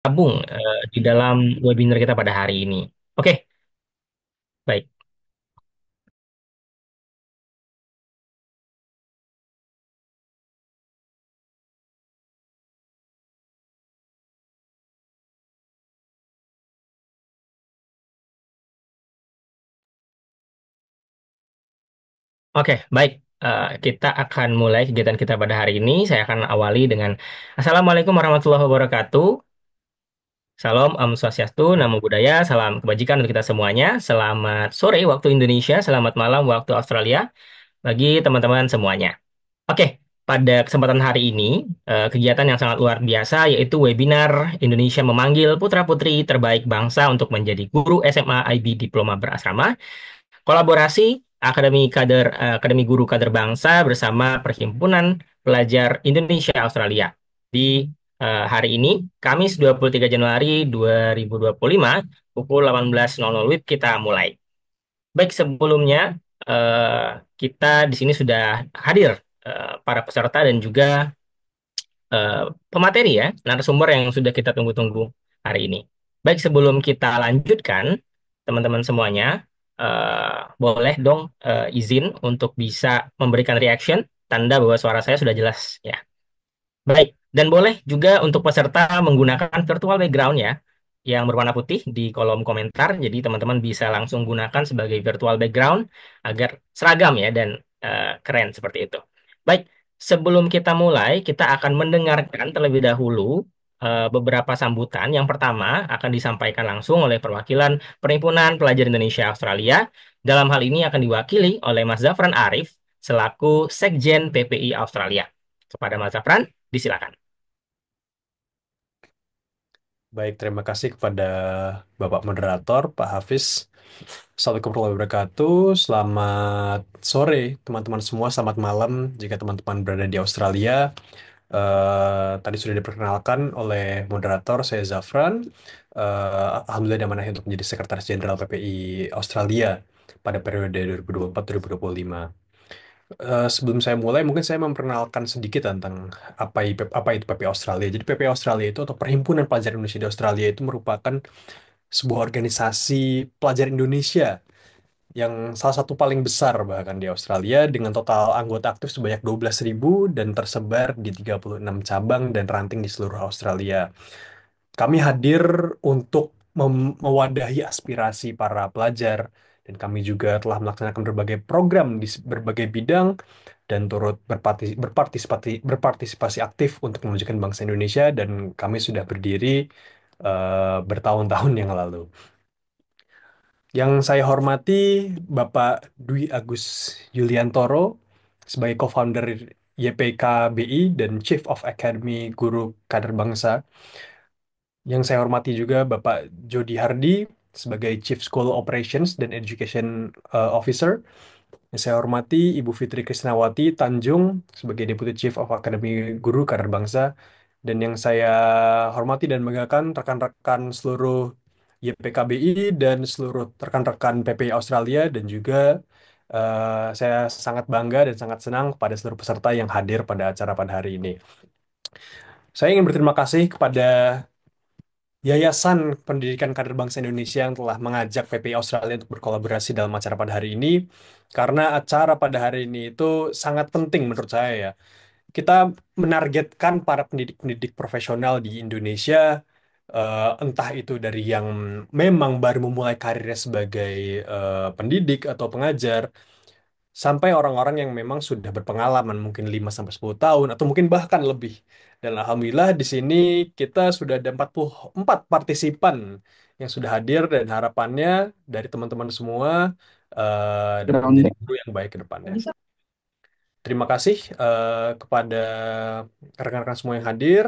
bergabung di dalam webinar kita pada hari ini. Oke, baik. Oke, baik. Kita akan mulai kegiatan kita pada hari ini. Saya akan awali dengan Assalamualaikum warahmatullahi wabarakatuh. Salam, Om Swastiastu, Namo Buddhaya, salam kebajikan untuk kita semuanya. Selamat sore waktu Indonesia, selamat malam waktu Australia bagi teman-teman semuanya. Oke, pada kesempatan hari ini, kegiatan yang sangat luar biasa yaitu webinar Indonesia memanggil putra-putri terbaik bangsa untuk menjadi guru SMA IB Diploma Berasrama, kolaborasi Akademi Guru Kader Bangsa bersama Perhimpunan Pelajar Indonesia Australia. Di hari ini, Kamis 23 Januari 2025, pukul 18.00 WIB kita mulai. Baik, sebelumnya eh, kita di sini sudah hadir para peserta dan juga eh, pemateri ya, narasumber yang sudah kita tunggu-tunggu hari ini. Baik, sebelum kita lanjutkan, teman-teman semuanya, boleh dong izin untuk bisa memberikan reaction, tanda bahwa suara saya sudah jelas ya. Baik, dan boleh juga untuk peserta menggunakan virtual background ya, yang berwarna putih di kolom komentar. Jadi teman-teman bisa langsung gunakan sebagai virtual background agar seragam ya dan keren seperti itu. Baik, sebelum kita mulai, kita akan mendengarkan terlebih dahulu beberapa sambutan. Yang pertama akan disampaikan langsung oleh perwakilan Perhimpunan Pelajar Indonesia Australia. Dalam hal ini akan diwakili oleh Mas Zafran Arif selaku Sekjen PPI Australia. Kepada Mas Zafran, disilakan. Baik, terima kasih kepada Bapak Moderator, Pak Hafiz. Assalamualaikum warahmatullahi wabarakatuh. Selamat sore, teman-teman semua. Selamat malam jika teman-teman berada di Australia. Tadi sudah diperkenalkan oleh moderator, saya Zafran. Alhamdulillah diamanahkan untuk menjadi Sekretaris Jenderal PPI Australia pada periode 2024-2025. Sebelum saya mulai, mungkin saya memperkenalkan sedikit tentang apa itu PPI Australia. Jadi PPI Australia itu atau Perhimpunan Pelajar Indonesia di Australia itu merupakan sebuah organisasi pelajar Indonesia yang salah satu paling besar bahkan di Australia dengan total anggota aktif sebanyak 12.000 dan tersebar di 36 cabang dan ranting di seluruh Australia. Kami hadir untuk mewadahi aspirasi para pelajar dan kami juga telah melaksanakan berbagai program di berbagai bidang dan turut berpartisipasi aktif untuk memajukan bangsa Indonesia dan kami sudah berdiri bertahun-tahun yang lalu. Yang saya hormati Bapak Dwi Agus Yuliantoro sebagai co-founder YPKBI dan Chief of Academy Guru Kader Bangsa. Yang saya hormati juga Bapak Jody Hardy sebagai Chief School Operations dan Education Officer. Yang saya hormati Ibu Fitri Krisnawati Tanjung sebagai Deputy Chief of Academy Guru Kader Bangsa. Dan yang saya hormati dan banggakan rekan-rekan seluruh YPKBI dan seluruh rekan-rekan PPI Australia dan juga saya sangat bangga dan sangat senang pada seluruh peserta yang hadir pada acara pada hari ini. Saya ingin berterima kasih kepada Yayasan Pendidikan Kader Bangsa Indonesia yang telah mengajak PPI Australia untuk berkolaborasi dalam acara pada hari ini, karena acara pada hari ini itu sangat penting menurut saya ya. Kita menargetkan para pendidik-pendidik profesional di Indonesia, entah itu dari yang memang baru memulai karirnya sebagai pendidik atau pengajar, sampai orang-orang yang memang sudah berpengalaman mungkin 5 sampai 10 tahun atau mungkin bahkan lebih. Dan alhamdulillah di sini kita sudah ada 44 partisipan yang sudah hadir dan harapannya dari teman-teman semua dapat menjadi Background-nya. guru yang baik ke depannya. Terima kasih kepada rekan-rekan semua yang hadir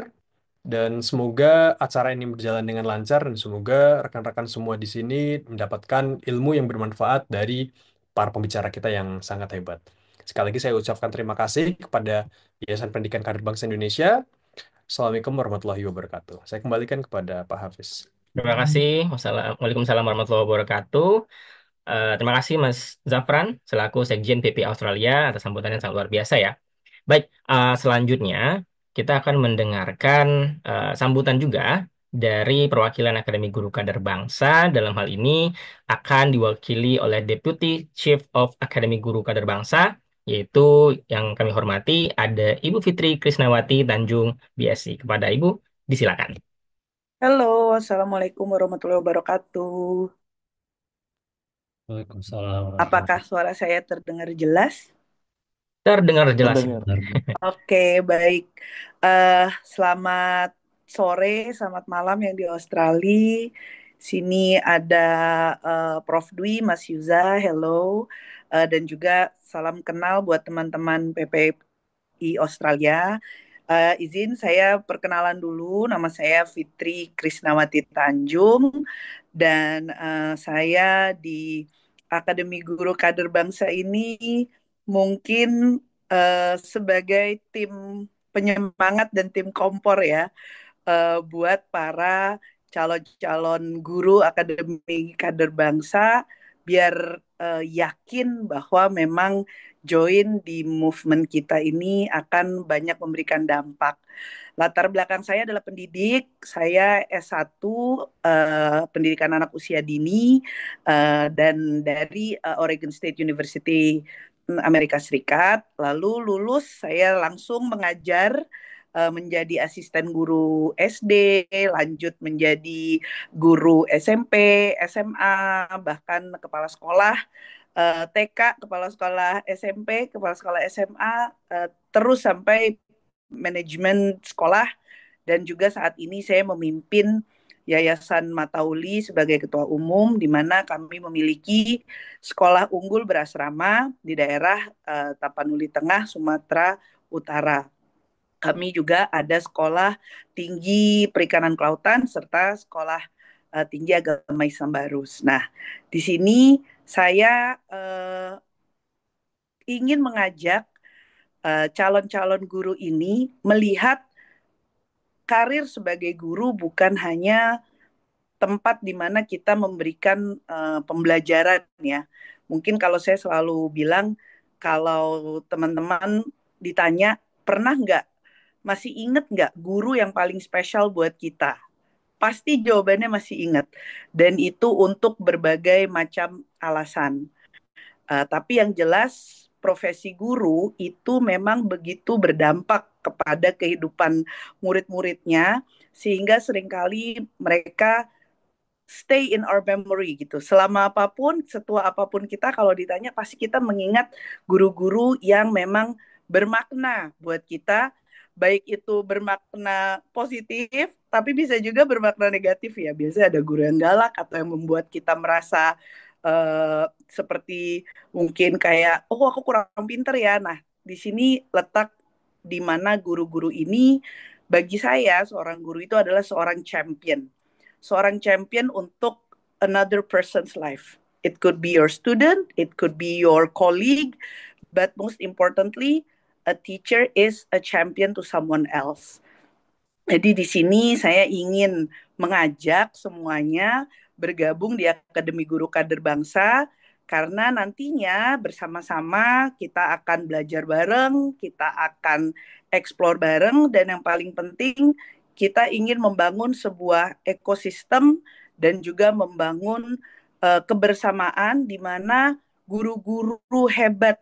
dan semoga acara ini berjalan dengan lancar dan semoga rekan-rekan semua di sini mendapatkan ilmu yang bermanfaat dari para pembicara kita yang sangat hebat. Sekali lagi saya ucapkan terima kasih kepada Yayasan Pendidikan Kader Bangsa Indonesia. Assalamualaikum warahmatullahi wabarakatuh. Saya kembalikan kepada Pak Hafiz. Terima kasih. Waalaikumsalam warahmatullahi wabarakatuh. Terima kasih Mas Zafran selaku Sekjen PP Australia atas sambutan yang sangat luar biasa ya. Baik, selanjutnya kita akan mendengarkan sambutan juga dari perwakilan Akademi Guru Kader Bangsa. Dalam hal ini akan diwakili oleh Deputy Chief of Akademi Guru Kader Bangsa, yaitu yang kami hormati ada Ibu Fitri Krisnawati Tanjung, BSc. Kepada Ibu, disilakan. Halo, Assalamualaikum warahmatullahi wabarakatuh. Waalaikumsalam Apakah warahmatullahi suara saya terdengar jelas? Terdengar jelas. Terdengar. wabarakatuh. Oke, baik. Selamat sore, selamat malam yang di Australia. Sini ada Prof. Dwi, Mas Yuza, hello. Dan juga salam kenal buat teman-teman PPI Australia. Izin saya perkenalan dulu, nama saya Fitri Krisnawati Tanjung dan saya di Akademi Guru Kader Bangsa ini mungkin sebagai tim penyemangat dan tim kompor ya buat para calon-calon guru Akademi Kader Bangsa biar yakin bahwa memang join di movement kita ini akan banyak memberikan dampak. Latar belakang saya adalah pendidik, saya S1 pendidikan anak usia dini dan dari Oregon State University Amerika Serikat. Lalu lulus saya langsung mengajar menjadi asisten guru SD, lanjut menjadi guru SMP, SMA, bahkan kepala sekolah TK, kepala sekolah SMP, kepala sekolah SMA, terus sampai manajemen sekolah dan juga saat ini saya memimpin Yayasan Matauli sebagai ketua umum di mana kami memiliki sekolah unggul berasrama di daerah Tapanuli Tengah, Sumatera Utara. Kami juga ada sekolah tinggi perikanan kelautan serta sekolah tinggi agama Islam Barus. Nah, di sini saya ingin mengajak calon-calon guru ini melihat karir sebagai guru bukan hanya tempat di mana kita memberikan pembelajaran ya. Mungkin kalau saya selalu bilang kalau teman-teman ditanya pernah nggak masih inget nggak guru yang paling spesial buat kita? Pasti jawabannya masih ingat. Dan itu untuk berbagai macam alasan. Tapi yang jelas profesi guru itu memang begitu berdampak kepada kehidupan murid-muridnya sehingga seringkali mereka stay in our memory gitu. Selama apapun, setua apapun kita kalau ditanya pasti kita mengingat guru-guru yang memang bermakna buat kita, baik itu bermakna positif, tapi bisa juga bermakna negatif ya. Biasanya ada guru yang galak atau yang membuat kita merasa seperti mungkin kayak, oh aku kurang pinter ya. Nah, di sini letak di mana guru-guru ini, bagi saya seorang guru itu adalah seorang champion untuk another person's life. It could be your student, it could be your colleague, but most importantly, a teacher is a champion to someone else. Jadi di sini saya ingin mengajak semuanya bergabung di Akademi Guru Kader Bangsa karena nantinya bersama-sama kita akan belajar bareng, kita akan explore bareng dan yang paling penting kita ingin membangun sebuah ekosistem dan juga membangun kebersamaan di mana guru-guru hebat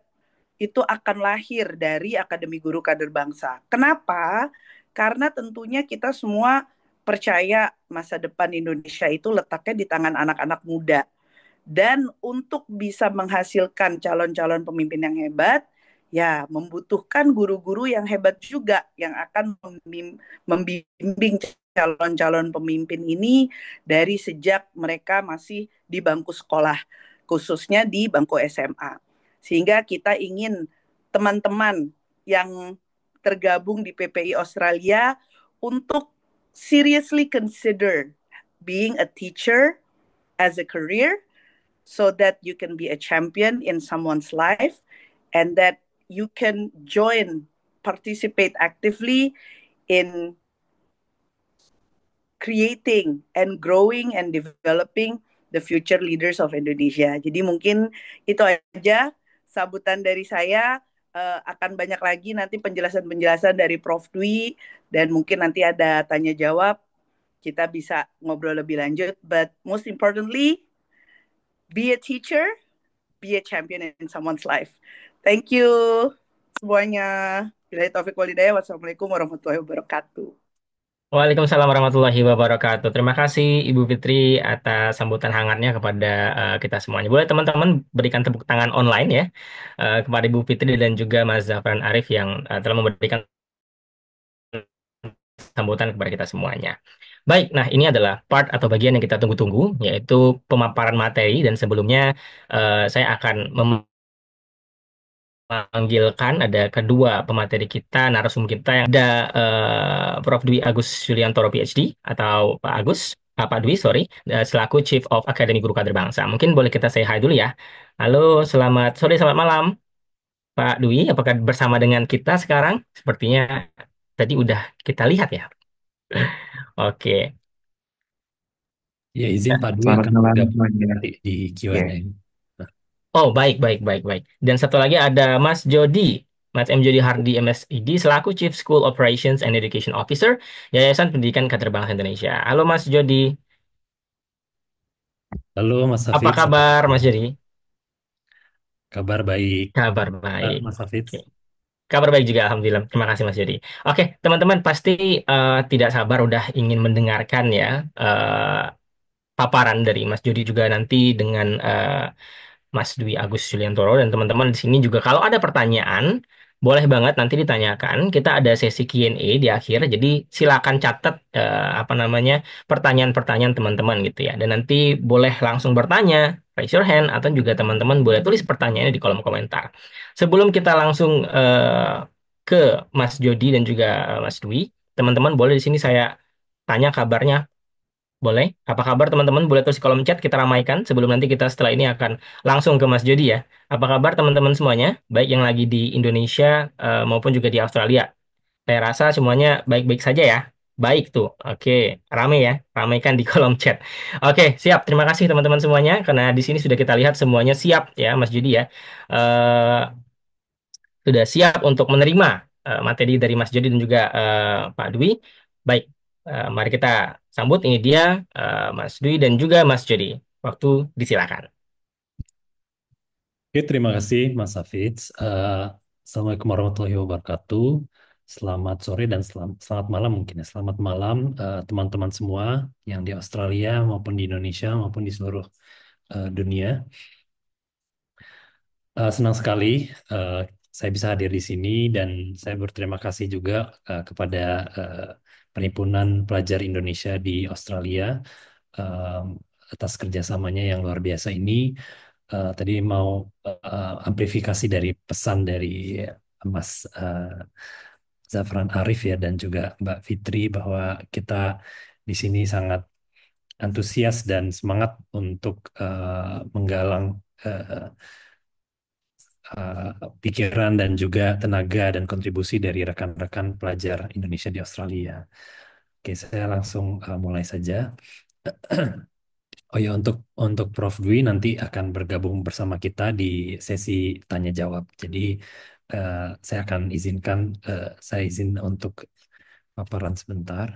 itu akan lahir dari Akademi Guru Kader Bangsa. Kenapa? Karena tentunya kita semua percaya masa depan Indonesia itu letaknya di tangan anak-anak muda. Dan untuk bisa menghasilkan calon-calon pemimpin yang hebat, ya membutuhkan guru-guru yang hebat juga yang akan membimbing calon-calon pemimpin ini dari sejak mereka masih di bangku sekolah, khususnya di bangku SMA. Sehingga kita ingin teman-teman yang tergabung di PPI Australia untuk seriously consider being a teacher as a career so that you can be a champion in someone's life and that you can participate actively in creating and growing and developing the future leaders of Indonesia. Jadi mungkin itu aja sambutan dari saya. Akan banyak lagi nanti penjelasan-penjelasan dari Prof. Dwi dan mungkin nanti ada tanya jawab. kita bisa ngobrol lebih lanjut. But most importantly, be a teacher, be a champion in someone's life. Thank you semuanya. Bila taufik walhidayah. Wassalamualaikum warahmatullahi wabarakatuh. Waalaikumsalam warahmatullahi wabarakatuh. Terima kasih Ibu Fitri atas sambutan hangatnya kepada kita semuanya. Boleh teman-teman berikan tepuk tangan online ya kepada Ibu Fitri dan juga Mas Zafran Arif yang telah memberikan sambutan kepada kita semuanya. Baik, nah ini adalah part atau bagian yang kita tunggu-tunggu, yaitu pemaparan materi dan sebelumnya saya akan memanggilkan ada kedua pemateri kita, narasumber kita yang ada Prof. Dwi Agus Yuliantoro PhD atau Pak Agus, Pak Dwi, sorry, selaku Chief of Academy Guru Kader Bangsa. Mungkin boleh kita say hi dulu ya. Halo, selamat sore, selamat malam, Pak Dwi. Apakah bersama dengan kita sekarang? Sepertinya tadi udah kita lihat ya. Oke. Ya, izin Pak Dwi Selamat akan malam bergabung semuanya. nanti di Ya, Q&A. Nah, Oh, baik, baik, baik, baik. Dan satu lagi ada Mas Jody, Mas M. Jody Hardy, MSID, selaku Chief School Operations and Education Officer, Yayasan Pendidikan Kader Bangsa Indonesia. Halo Mas Jody, halo Mas apa Hafid, selamat kabar Mas malam. Jody? Kabar baik. Kabar Pak baik. Mas Hafid. Oke. Kabar baik juga, Alhamdulillah. Terima kasih Mas Jody. Oke, teman-teman pasti tidak sabar udah ingin mendengarkan ya paparan dari Mas Jody juga nanti dengan Mas Dwi Agus Yuliantoro dan teman-teman di sini juga kalau ada pertanyaan boleh banget nanti ditanyakan. Kita ada sesi Q&A di akhir. Jadi silakan catat apa namanya pertanyaan-pertanyaan teman-teman gitu ya. Dan nanti boleh langsung bertanya, raise your hand atau juga teman-teman boleh tulis pertanyaannya di kolom komentar. Sebelum kita langsung ke Mas Jody dan juga Mas Dwi, teman-teman boleh di sini saya tanya kabarnya. Boleh. Apa kabar teman-teman? Boleh tulis di kolom chat kita ramaikan sebelum nanti kita setelah ini akan langsung ke Mas Jody ya. Apa kabar teman-teman semuanya? Baik yang lagi di Indonesia maupun juga di Australia. Saya rasa semuanya baik-baik saja ya. Baik tuh. Oke, rame ya. Ramaikan di kolom chat. Oke, siap. Terima kasih teman-teman semuanya karena di sini sudah kita lihat semuanya siap ya Mas Jody ya. Eh, sudah siap untuk menerima materi dari Mas Jody dan juga Pak Dwi. Baik, mari kita sambut. Ini dia Mas Dwi dan juga Mas Jody. Waktu disilakan. Oke, terima kasih Mas Hafid. Assalamualaikum warahmatullahi wabarakatuh. Selamat sore dan selamat malam mungkin ya. Selamat malam teman-teman semua yang di Australia maupun di Indonesia maupun di seluruh dunia. Senang sekali eh, saya bisa hadir di sini dan saya berterima kasih juga kepada eh, Perhimpunan Pelajar Indonesia di Australia eh, atas kerjasamanya yang luar biasa ini. Tadi mau amplifikasi dari pesan dari Mas Zafran Arif ya dan juga Mbak Fitri bahwa kita di sini sangat antusias dan semangat untuk menggalang eh, pikiran dan juga tenaga dan kontribusi dari rekan-rekan pelajar Indonesia di Australia. Oke, saya langsung mulai saja. Oh ya, untuk Prof. Dwi nanti akan bergabung bersama kita di sesi tanya jawab. Jadi eh, saya akan izinkan, saya izin untuk paparan sebentar.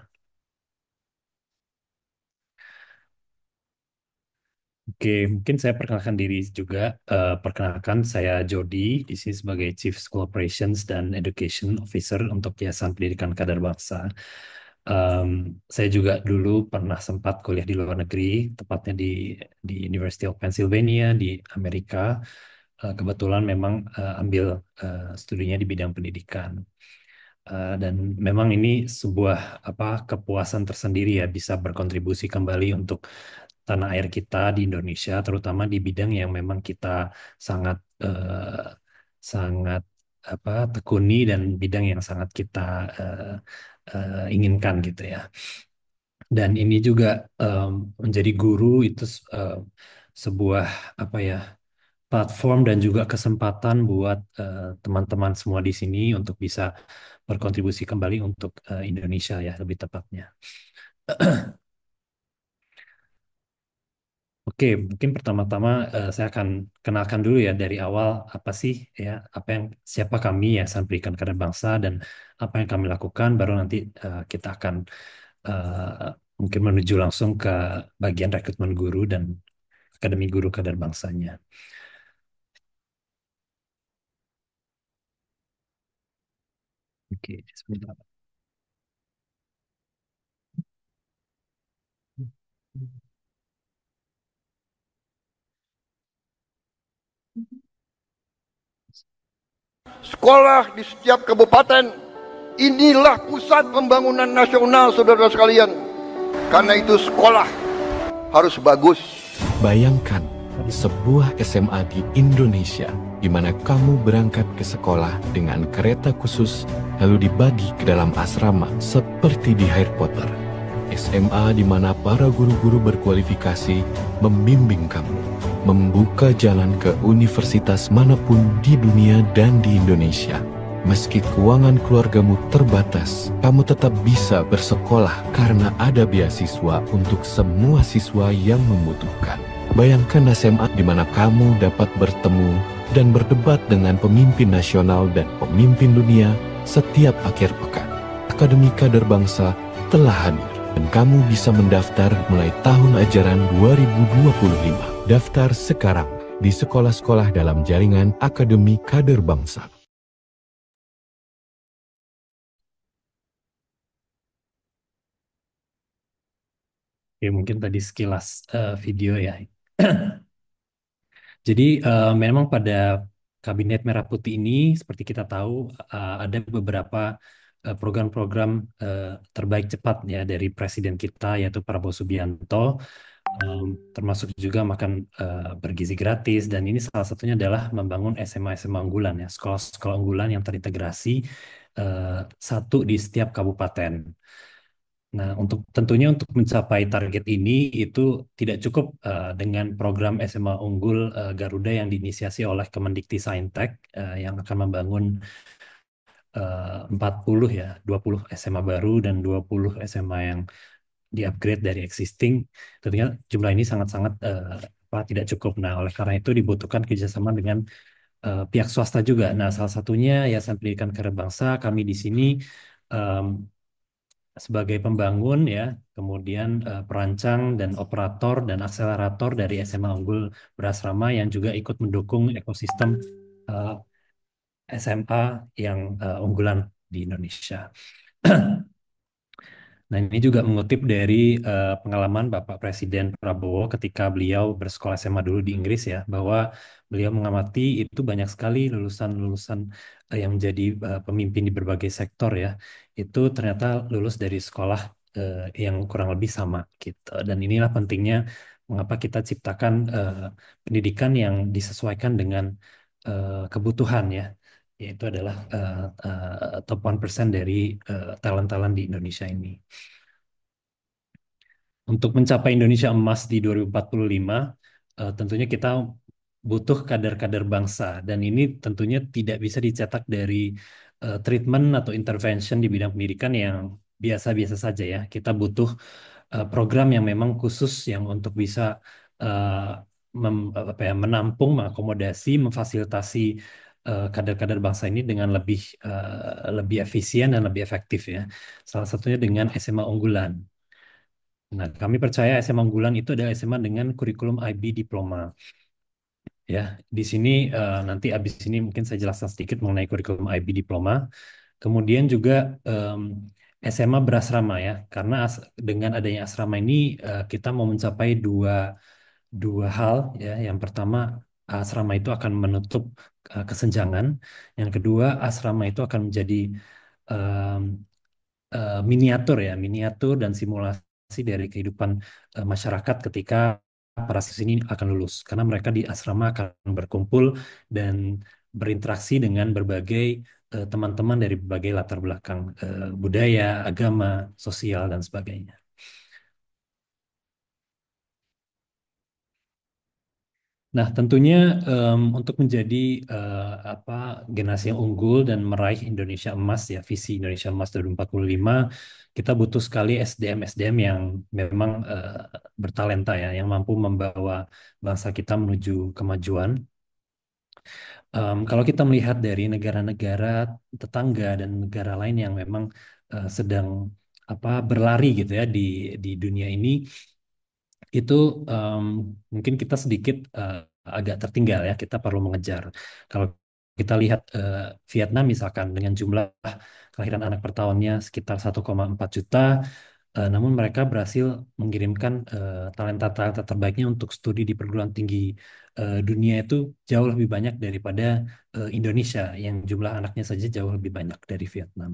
Oke, mungkin saya perkenalkan diri juga. Perkenalkan, saya Jody, di sini sebagai Chief School Operations dan Education Officer untuk Yayasan Pendidikan Kader Bangsa. Em, saya juga dulu pernah sempat kuliah di luar negeri, tepatnya di University of Pennsylvania di Amerika. Kebetulan memang ambil studinya di bidang pendidikan. Dan memang ini sebuah kepuasan tersendiri ya bisa berkontribusi kembali untuk tanah air kita di Indonesia, terutama di bidang yang memang kita sangat sangat tekuni dan bidang yang sangat kita eh, inginkan gitu ya. Dan ini juga menjadi guru itu sebuah apa ya platform dan juga kesempatan buat teman-teman semua di sini untuk bisa berkontribusi kembali untuk Indonesia ya lebih tepatnya. Oke, mungkin pertama-tama saya akan kenalkan dulu ya dari awal apa sih ya siapa kami ya Yayasan Pendidikan Kader Bangsa dan apa yang kami lakukan baru nanti kita akan mungkin menuju langsung ke bagian rekrutmen guru dan akademi guru kadar bangsanya. Oke, sebentar. Sekolah di setiap kabupaten, inilah pusat pembangunan nasional, saudara sekalian. Karena itu sekolah harus bagus. Bayangkan sebuah SMA di Indonesia di mana kamu berangkat ke sekolah dengan kereta khusus lalu dibagi ke dalam asrama seperti di Harry Potter. SMA di mana para guru-guru berkualifikasi membimbing kamu, membuka jalan ke universitas manapun di dunia dan di Indonesia. Meski keuangan keluargamu terbatas, kamu tetap bisa bersekolah karena ada beasiswa untuk semua siswa yang membutuhkan. Bayangkan SMA di mana kamu dapat bertemu dan berdebat dengan pemimpin nasional dan pemimpin dunia setiap akhir pekan. Akademi Kader Bangsa telah hadir dan kamu bisa mendaftar mulai tahun ajaran 2025. Daftar sekarang di sekolah-sekolah dalam jaringan Akademi Kader Bangsa. Oke, mungkin tadi sekilas video ya. Jadi memang pada Kabinet Merah Putih ini, seperti kita tahu, ada beberapa program-program terbaik cepat ya dari Presiden kita, yaitu Prabowo Subianto, termasuk juga makan bergizi gratis, dan ini salah satunya adalah membangun SMA-SMA unggulan ya, sekolah-sekolah unggulan yang terintegrasi satu di setiap kabupaten. Nah, tentunya untuk mencapai target ini itu tidak cukup dengan program SMA Unggul Garuda yang diinisiasi oleh Kemendikti Saintek yang akan membangun 40 ya, 20 SMA baru dan 20 SMA yang di-upgrade dari existing. Tentunya jumlah ini sangat-sangat tidak cukup. Nah, oleh karena itu dibutuhkan kerjasama dengan pihak swasta juga. Nah, salah satunya Yayasan Pendidikan Kader Bangsa, kami di sini em, sebagai pembangun ya, kemudian perancang dan operator dan akselerator dari SMA Unggul Berasrama yang juga ikut mendukung ekosistem eh, SMA yang unggulan di Indonesia. Nah, ini juga mengutip dari pengalaman Bapak Presiden Prabowo ketika beliau bersekolah SMA dulu di Inggris ya, bahwa beliau mengamati itu banyak sekali lulusan-lulusan yang menjadi pemimpin di berbagai sektor ya, itu ternyata lulus dari sekolah yang kurang lebih sama gitu. Dan inilah pentingnya mengapa kita ciptakan pendidikan yang disesuaikan dengan kebutuhan ya, yaitu adalah top 1% dari talent-talent di Indonesia ini. Untuk mencapai Indonesia emas di 2045, tentunya kita butuh kader-kader bangsa. Dan ini tentunya tidak bisa dicetak dari treatment atau intervention di bidang pendidikan yang biasa-biasa saja ya. Kita butuh program yang memang khusus yang untuk bisa eh, menampung, mengakomodasi, memfasilitasi kader-kader bangsa ini dengan lebih efisien dan lebih efektif ya. Salah satunya dengan SMA unggulan. Nah, kami percaya SMA unggulan itu adalah SMA dengan kurikulum IB diploma. Ya, di sini nanti habis ini mungkin saya jelaskan sedikit mengenai kurikulum IB diploma. Kemudian juga SMA berasrama ya, karena dengan adanya asrama ini kita mau mencapai dua hal ya. Yang pertama, asrama itu akan menutup kesenjangan. Yang kedua, asrama itu akan menjadi em, miniatur ya, miniatur dan simulasi dari kehidupan masyarakat ketika para siswa ini akan lulus. Karena mereka di asrama akan berkumpul dan berinteraksi dengan berbagai teman-teman dari berbagai latar belakang budaya, agama, sosial, dan sebagainya. Nah, tentunya untuk menjadi apa generasi yang unggul dan meraih Indonesia Emas ya, visi Indonesia Emas 2045, kita butuh sekali SDM-SDM yang memang bertalenta ya, yang mampu membawa bangsa kita menuju kemajuan. Kalau kita melihat dari negara-negara tetangga dan negara lain yang memang sedang berlari gitu ya di dunia ini itu em, mungkin kita sedikit agak tertinggal ya. Kita perlu mengejar. Kalau kita lihat Vietnam misalkan dengan jumlah kelahiran anak per tahunnya sekitar 1,4 juta, namun mereka berhasil mengirimkan talenta-talenta terbaiknya untuk studi di perguruan tinggi dunia itu jauh lebih banyak daripada Indonesia yang jumlah anaknya saja jauh lebih banyak dari Vietnam.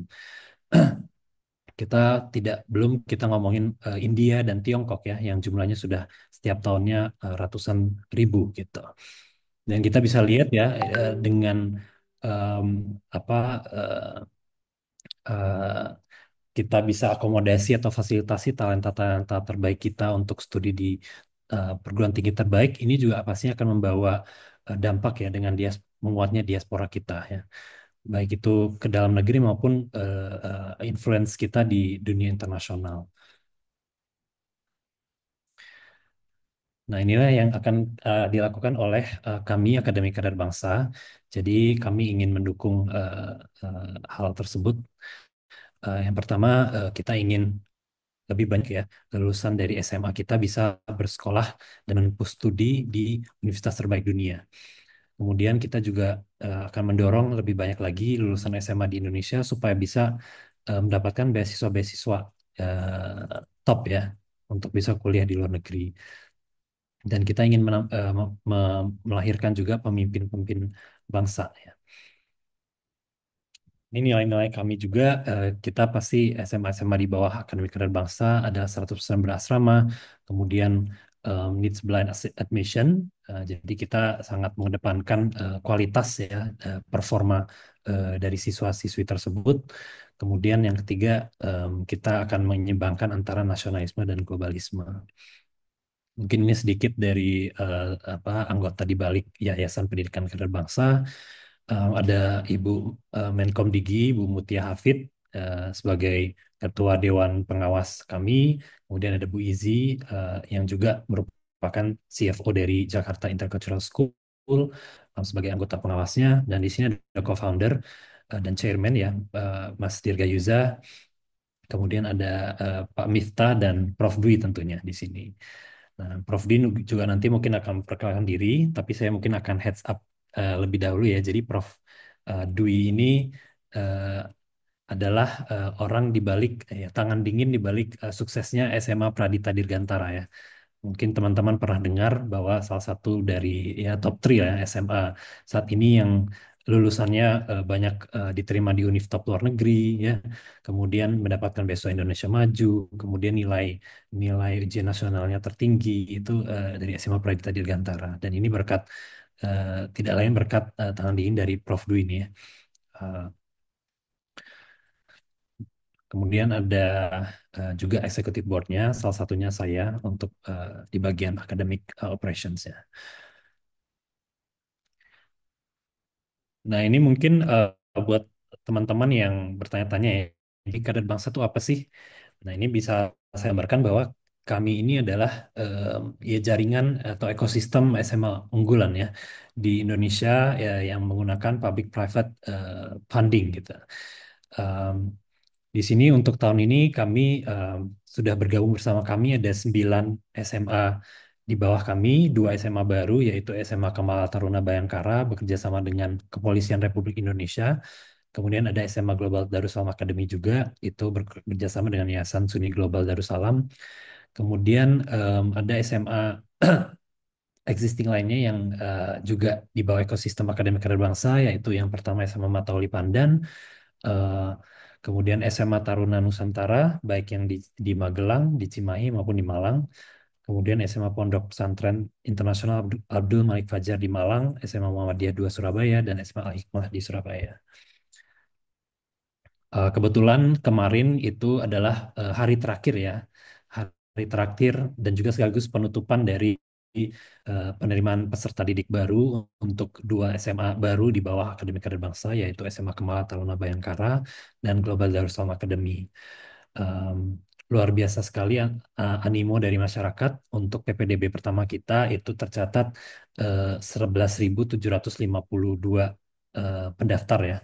Kita belum kita ngomongin India dan Tiongkok ya yang jumlahnya sudah setiap tahunnya ratusan ribu gitu. Dan kita bisa lihat ya dengan em, apa eh, kita bisa akomodasi atau fasilitasi talenta-talenta terbaik kita untuk studi di perguruan tinggi terbaik, ini juga pastinya akan membawa dampak ya dengan menguatnya diaspora kita ya, baik itu ke dalam negeri maupun influence kita di dunia internasional. Nah, inilah yang akan dilakukan oleh kami Akademi Kadar Bangsa. Jadi kami ingin mendukung hal tersebut. Yang pertama, kita ingin lebih banyak ya lulusan dari SMA kita bisa bersekolah dan menempuh studi di universitas terbaik dunia. Kemudian kita juga akan mendorong lebih banyak lagi lulusan SMA di Indonesia supaya bisa mendapatkan beasiswa-beasiswa top ya untuk bisa kuliah di luar negeri. Dan kita ingin melahirkan juga pemimpin-pemimpin bangsa ya. Ini nilai-nilai kami juga, kita pasti SMA-SMA di bawah Akademi Kader Bangsa ada 100% berasrama, kemudian needs blind admission, jadi kita sangat mengedepankan kualitas ya, performa dari siswa-siswi tersebut. Kemudian yang ketiga, kita akan menyeimbangkan antara nasionalisme dan globalisme. Mungkin ini sedikit dari anggota di balik Yayasan Pendidikan Kader Bangsa. Ada Ibu Menkom Digi, Bu Mutia Hafid sebagai Ketua Dewan Pengawas kami. Kemudian ada Bu Izi yang juga merupakan CFO dari Jakarta Intercultural School sebagai anggota pengawasnya. Dan di sini ada co-founder dan chairman ya, Mas Dirga Yuza. Kemudian ada Pak Miftah dan Prof. Dwi tentunya di sini. Nah, Prof. Din juga nanti mungkin akan memperkenalkan diri, tapi saya mungkin akan heads up lebih dahulu ya. Jadi Prof. Dwi ini eh, adalah orang di balik ya, tangan dingin di balik suksesnya SMA Pradita Dirgantara ya. Mungkin teman-teman pernah dengar bahwa salah satu dari ya top 3 ya SMA saat ini yang lulusannya banyak diterima di univ top luar negeri ya. Kemudian mendapatkan beasiswa Indonesia Maju, kemudian nilai nilai ujian nasionalnya tertinggi itu dari SMA Pradita Dirgantara. Dan ini berkat tidak lain berkat tangan dingin dari Prof Dwi ini ya. Eh, Kemudian ada juga executive board-nya, salah satunya saya untuk di bagian academic operations ya. Nah, ini mungkin buat teman-teman yang bertanya-tanya ya, jadi kader bangsa itu apa sih? Nah, ini bisa saya gambarkan bahwa kami ini adalah ya jaringan atau ekosistem SMA unggulan ya di Indonesia ya, yang menggunakan public-private funding gitu. Em, di sini untuk tahun ini kami sudah bergabung bersama kami ada 9 SMA di bawah kami, 2 SMA baru yaitu SMA Kemala Taruna Bayangkara bekerja sama dengan Kepolisian Republik Indonesia. Kemudian ada SMA Global Darussalam Academy juga, itu bekerja sama dengan Yayasan Suni Global Darussalam. Kemudian ada SMA existing lainnya yang juga di bawah ekosistem Akademi Kader Bangsa, yaitu yang pertama SMA Matauli Pandan, eh, kemudian SMA Taruna Nusantara, baik yang di Magelang, di Cimahi maupun di Malang, kemudian SMA Pondok Pesantren Internasional Abdul Malik Fajar di Malang, SMA Muhammadiyah 2 Surabaya, dan SMA Al Hikmah di Surabaya. Kebetulan kemarin itu adalah hari terakhir ya, hari terakhir dan juga sekaligus penutupan dari penerimaan peserta didik baru untuk 2 SMA baru di bawah Akademi Kader Bangsa, yaitu SMA Kemala Taruna Bayangkara dan Global Darussalam Academy. Em, Luar biasa sekali animo dari masyarakat untuk PPDB pertama kita itu tercatat 11.752 pendaftar ya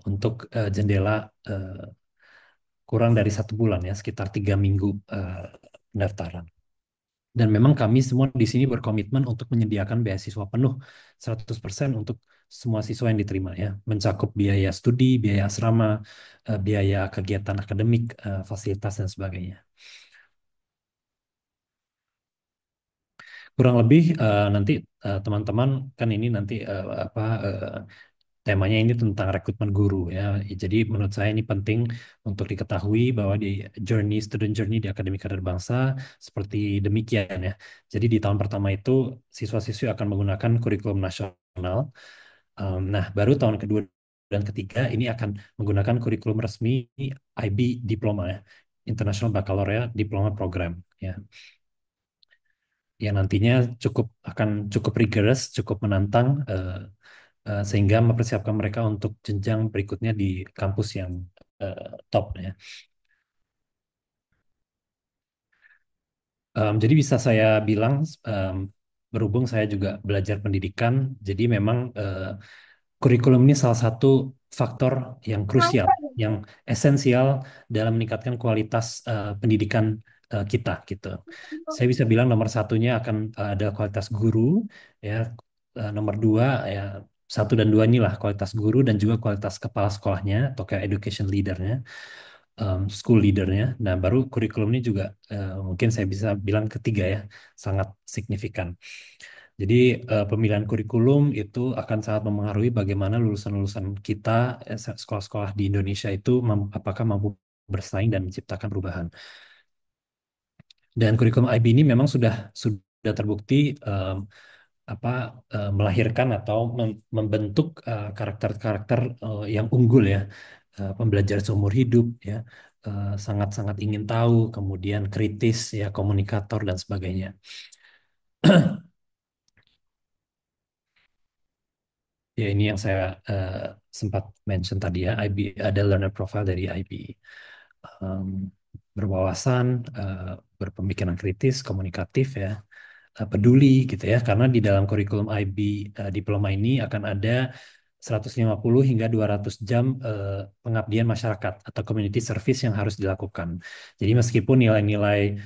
untuk jendela kurang dari 1 bulan ya, sekitar 3 minggu pendaftaran. Dan memang kami semua di sini berkomitmen untuk menyediakan beasiswa penuh 100% untuk semua siswa yang diterima ya, mencakup biaya studi, biaya asrama, biaya kegiatan akademik, fasilitas dan sebagainya. Kurang lebih nanti teman-teman kan ini nanti temanya ini tentang rekrutmen guru ya. Jadi menurut saya ini penting untuk diketahui bahwa di student journey di Akademi Kader Bangsa seperti demikian ya. Jadi di tahun pertama itu siswa-siswi akan menggunakan kurikulum nasional. Nah, baru tahun kedua dan ketiga ini akan menggunakan kurikulum resmi IB Diploma ya, International Baccalaureate Diploma Program ya. Yang nantinya akan cukup rigorous, cukup menantang sehingga mempersiapkan mereka untuk jenjang berikutnya di kampus yang top ya. Jadi bisa saya bilang berhubung saya juga belajar pendidikan, jadi memang kurikulum ini salah satu faktor yang krusial, yang esensial dalam meningkatkan kualitas pendidikan kita gitu. Saya bisa bilang nomor satunya akan ada kualitas guru, ya. Nomor dua ya, satu dan dua inilah kualitas guru dan juga kualitas kepala sekolahnya atau kayak education leadernya, school leadernya. Nah, baru kurikulum ini juga mungkin saya bisa bilang ketiga ya, sangat signifikan. Jadi pemilihan kurikulum itu akan sangat memengaruhi bagaimana lulusan-lulusan kita, sekolah-sekolah di Indonesia itu apakah mampu bersaing dan menciptakan perubahan. Dan kurikulum IB ini memang sudah terbukti apa melahirkan atau membentuk karakter-karakter yang unggul ya, pembelajar seumur hidup ya, sangat-sangat ingin tahu, kemudian kritis ya, komunikator dan sebagainya. Ya, ini yang saya sempat mention tadi ya, IB ada learner profile dari IB. Em, Berwawasan, berpemikiran kritis, komunikatif ya, peduli gitu ya, karena di dalam kurikulum IB diploma ini akan ada 150 hingga 200 jam pengabdian masyarakat atau community service yang harus dilakukan. Jadi meskipun nilai-nilai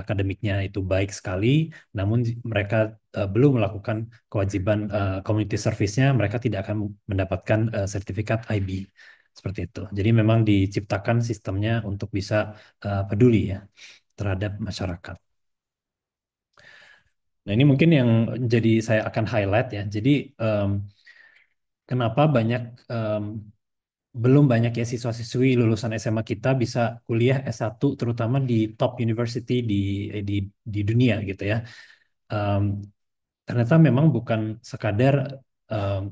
akademiknya itu baik sekali, namun mereka belum melakukan kewajiban community service-nya, mereka tidak akan mendapatkan sertifikat IB seperti itu. Jadi memang diciptakan sistemnya untuk bisa peduli ya terhadap masyarakat. Nah, ini mungkin yang jadi saya akan highlight ya. Jadi kenapa belum banyak ya siswa-siswi lulusan SMA kita bisa kuliah S1 terutama di top university di di dunia gitu ya. Em, Ternyata memang bukan sekadar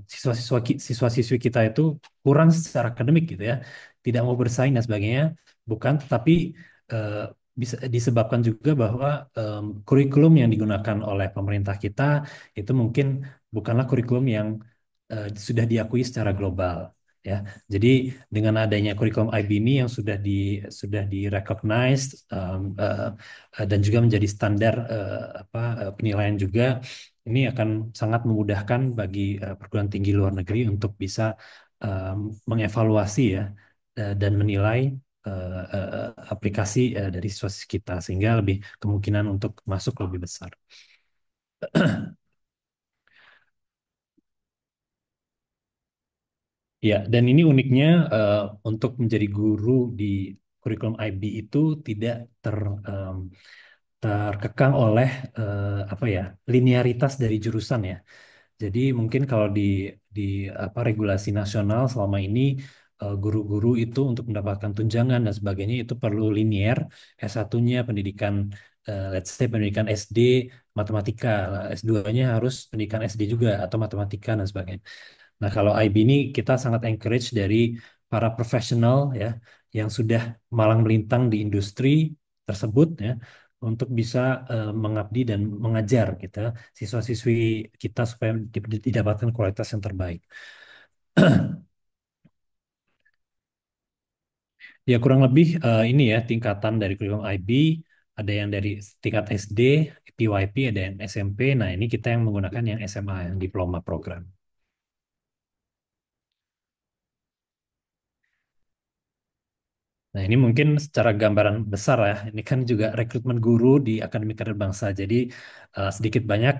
siswa-siswi kita itu kurang secara akademik gitu ya, tidak mau bersaing dan sebagainya, bukan, tetapi eh, bisa disebabkan juga bahwa kurikulum yang digunakan oleh pemerintah kita itu mungkin bukanlah kurikulum yang sudah diakui secara global ya. Jadi dengan adanya kurikulum IB ini yang sudah di recognize dan juga menjadi standar penilaian juga, ini akan sangat memudahkan bagi perguruan tinggi luar negeri untuk bisa mengevaluasi ya dan menilai aplikasi dari siswa kita sehingga lebih kemungkinan untuk masuk lebih besar. Ya, dan ini uniknya untuk menjadi guru di kurikulum IB itu tidak terkekang oleh apa ya, linearitas dari jurusan ya. Jadi mungkin kalau di regulasi nasional selama ini guru-guru itu untuk mendapatkan tunjangan dan sebagainya itu perlu linier. S1-nya pendidikan let's say pendidikan SD matematika, S2-nya harus pendidikan SD juga atau matematika dan sebagainya. Nah, kalau IB ini kita sangat encourage dari para profesional ya yang sudah malang melintang di industri tersebut ya untuk bisa mengabdi dan mengajar kita siswa-siswi kita supaya didapatkan kualitas yang terbaik. Ya, kurang lebih ini ya tingkatan dari kurikulum IB, ada yang dari tingkat SD, PYP, ada yang SMP. Nah, ini kita yang menggunakan yang SMA, yang diploma program. Nah, ini mungkin secara gambaran besar ya. Ini kan juga rekrutmen guru di Akademi Kader Bangsa. Jadi sedikit banyak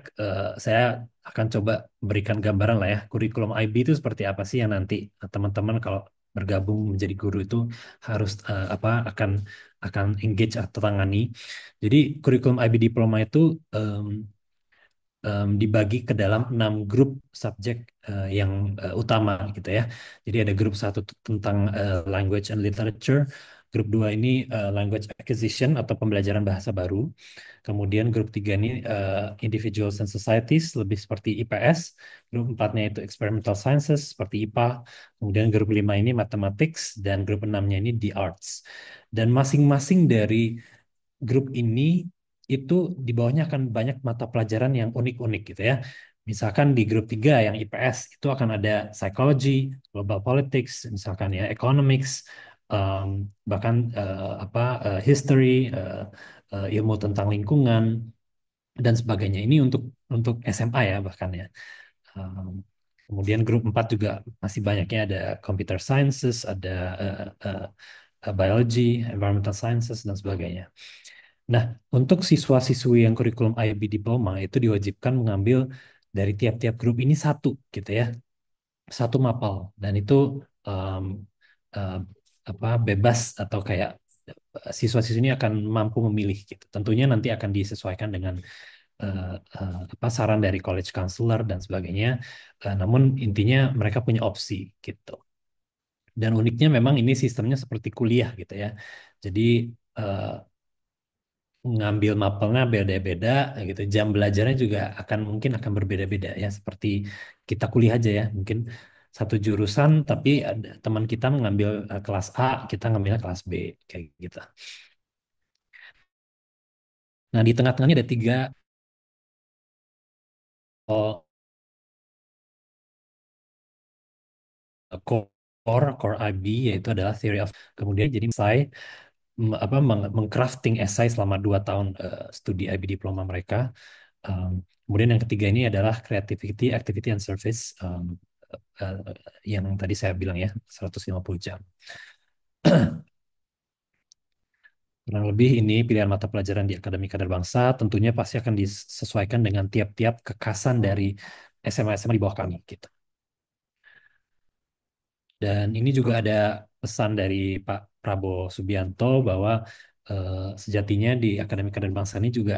saya akan coba berikan gambaran lah ya. Kurikulum IB itu seperti apa sih yang nanti teman-teman kalau bergabung menjadi guru itu harus apa akan engage atau tangani. Jadi kurikulum IB diploma itu dibagi ke dalam 6 grup subjek yang utama gitu ya. Jadi ada grup satu tentang language and literature, grup dua ini language acquisition atau pembelajaran bahasa baru. Kemudian grup tiga ini individuals and societies, lebih seperti IPS. Grup empatnya itu experimental sciences seperti IPA. Kemudian grup lima ini mathematics dan grup enamnya ini the arts. Dan masing-masing dari grup ini itu di bawahnya akan banyak mata pelajaran yang unik-unik gitu ya. Misalkan di grup 3 yang IPS itu akan ada psychology, global politics, misalkan ya economics, um, bahkan history, ilmu tentang lingkungan dan sebagainya. Ini untuk SMA ya bahkan ya. Um, Kemudian grup 4 juga masih banyaknya ada computer sciences, ada biology, environmental sciences dan sebagainya. Nah, untuk siswa-siswi yang kurikulum IB Diploma itu diwajibkan mengambil dari tiap-tiap grup ini satu, gitu ya, satu mapel, dan itu em, em, bebas atau kayak siswa-siswi ini akan mampu memilih, gitu. Tentunya nanti akan disesuaikan dengan saran dari college counselor dan sebagainya. Namun intinya mereka punya opsi, gitu. Dan uniknya memang ini sistemnya seperti kuliah, gitu ya. Jadi eh, ngambil mapelnya beda-beda gitu. Jam belajarnya juga mungkin akan berbeda-beda ya, seperti kita kuliah aja ya. Mungkin satu jurusan tapi ada teman kita mengambil kelas A, kita ngambilnya kelas B kayak gitu. Nah, di tengah-tengahnya ada tiga oh, core IB, yaitu adalah theory of, kemudian jadi saya mengcrafting esai selama 2 tahun studi IB diploma mereka. Kemudian yang ketiga ini adalah creativity, activity, and service, uh, yang tadi saya bilang ya, 150 jam. Kurang lebih ini pilihan mata pelajaran di Akademi Kader Bangsa, tentunya pasti akan disesuaikan dengan tiap-tiap kekasan dari SMA-SMA di bawah kami gitu. Dan ini juga ada pesan dari Pak Prabowo Subianto bahwa sejatinya di Akademi Kader Bangsa ini juga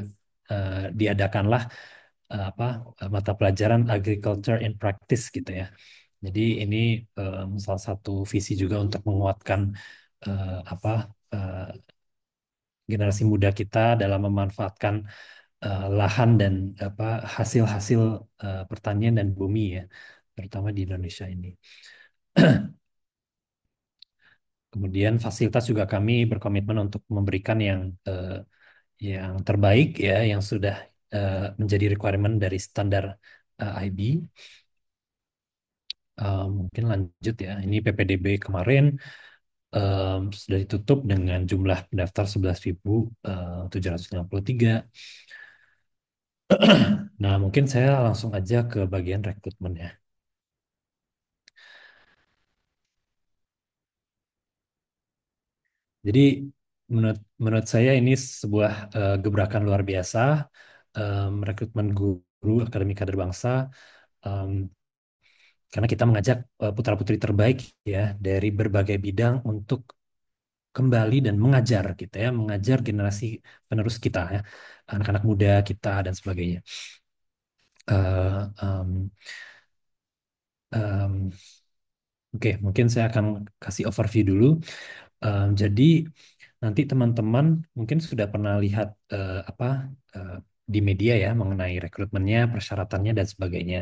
diadakanlah mata pelajaran agriculture in practice gitu ya. Jadi ini salah satu visi juga untuk menguatkan eh, apa eh, generasi muda kita dalam memanfaatkan lahan dan hasil-hasil pertanian dan bumi ya, terutama di Indonesia ini. Kemudian fasilitas juga kami berkomitmen untuk memberikan yang terbaik ya, yang sudah menjadi requirement dari standar IB. Mungkin lanjut ya. Ini PPDB kemarin sudah ditutup dengan jumlah pendaftar 11.753. Nah, mungkin saya langsung aja ke bagian rekrutmen ya. Jadi menurut menurut saya ini sebuah gebrakan luar biasa, rekrutmen guru Akademi Kader Bangsa, em, karena kita mengajak putra-putri terbaik ya dari berbagai bidang untuk kembali dan mengajar gitu ya, mengajar generasi penerus kita ya, anak-anak muda kita dan sebagainya. Eh, em, em, Oke, mungkin saya akan kasih overview dulu. Jadi nanti teman-teman mungkin sudah pernah lihat eh, di media ya mengenai rekrutmennya, persyaratannya dan sebagainya.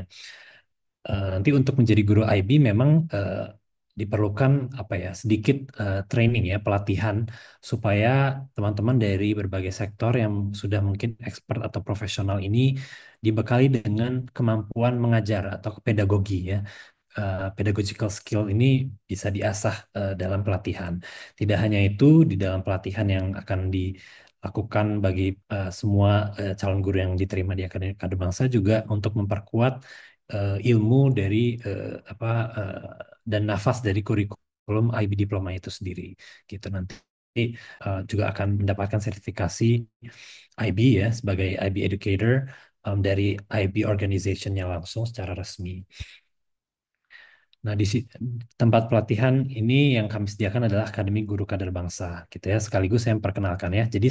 Nanti untuk menjadi guru IB memang diperlukan sedikit training ya, pelatihan supaya teman-teman dari berbagai sektor yang sudah mungkin expert atau profesional ini dibekali dengan kemampuan mengajar atau pedagogi ya. Pedagogical skill ini bisa diasah dalam pelatihan. Tidak hanya itu, di dalam pelatihan yang akan dilakukan bagi semua calon guru yang diterima di Akademi Kader Bangsa juga untuk memperkuat ilmu dari dan nafas dari kurikulum kurikulum IB diploma itu sendiri gitu. Nanti juga akan mendapatkan sertifikasi IB ya sebagai IB educator dari IB organization-nya langsung secara resmi. Nah, tempat pelatihan ini yang kami sediakan adalah Akademi Guru Kader Bangsa, gitu ya. Sekaligus saya memperkenalkan ya. Jadi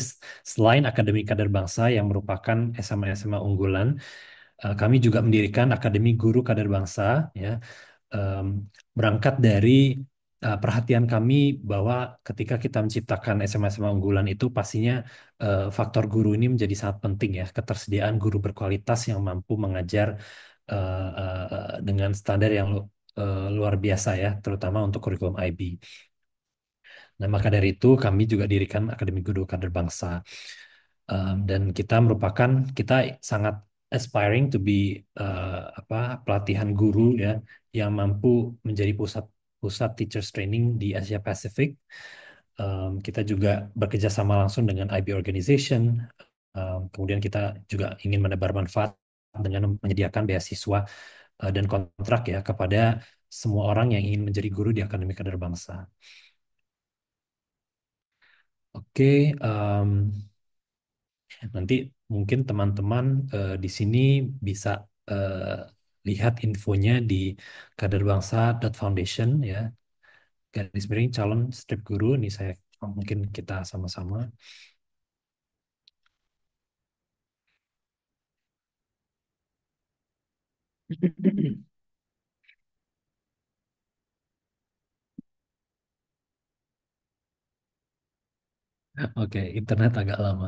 selain Akademi Kader Bangsa yang merupakan SMA-SMA unggulan, kami juga mendirikan Akademi Guru Kader Bangsa, ya, em, berangkat dari perhatian kami bahwa ketika kita menciptakan SMA-SMA unggulan itu pastinya faktor guru ini menjadi sangat penting ya, ketersediaan guru berkualitas yang mampu mengajar dengan standar yang luar biasa ya, terutama untuk kurikulum IB. Nah, maka dari itu kami juga dirikan Akademi Guru Kader Bangsa. Dan kita sangat aspiring to be pelatihan guru ya yang mampu menjadi pusat pusat teachers training di Asia Pacific. Kita juga bekerja sama langsung dengan IB Organization. Kemudian kita juga ingin menebar manfaat dengan menyediakan beasiswa dan kontrak ya kepada semua orang yang ingin menjadi guru di Akademi Kader Bangsa. Oke, nanti mungkin teman-teman di sini bisa eh, lihat infonya di kaderbangsa.foundation ya. Garis miring calon strip guru ini saya mungkin kita sama-sama. Oke, internet agak lama.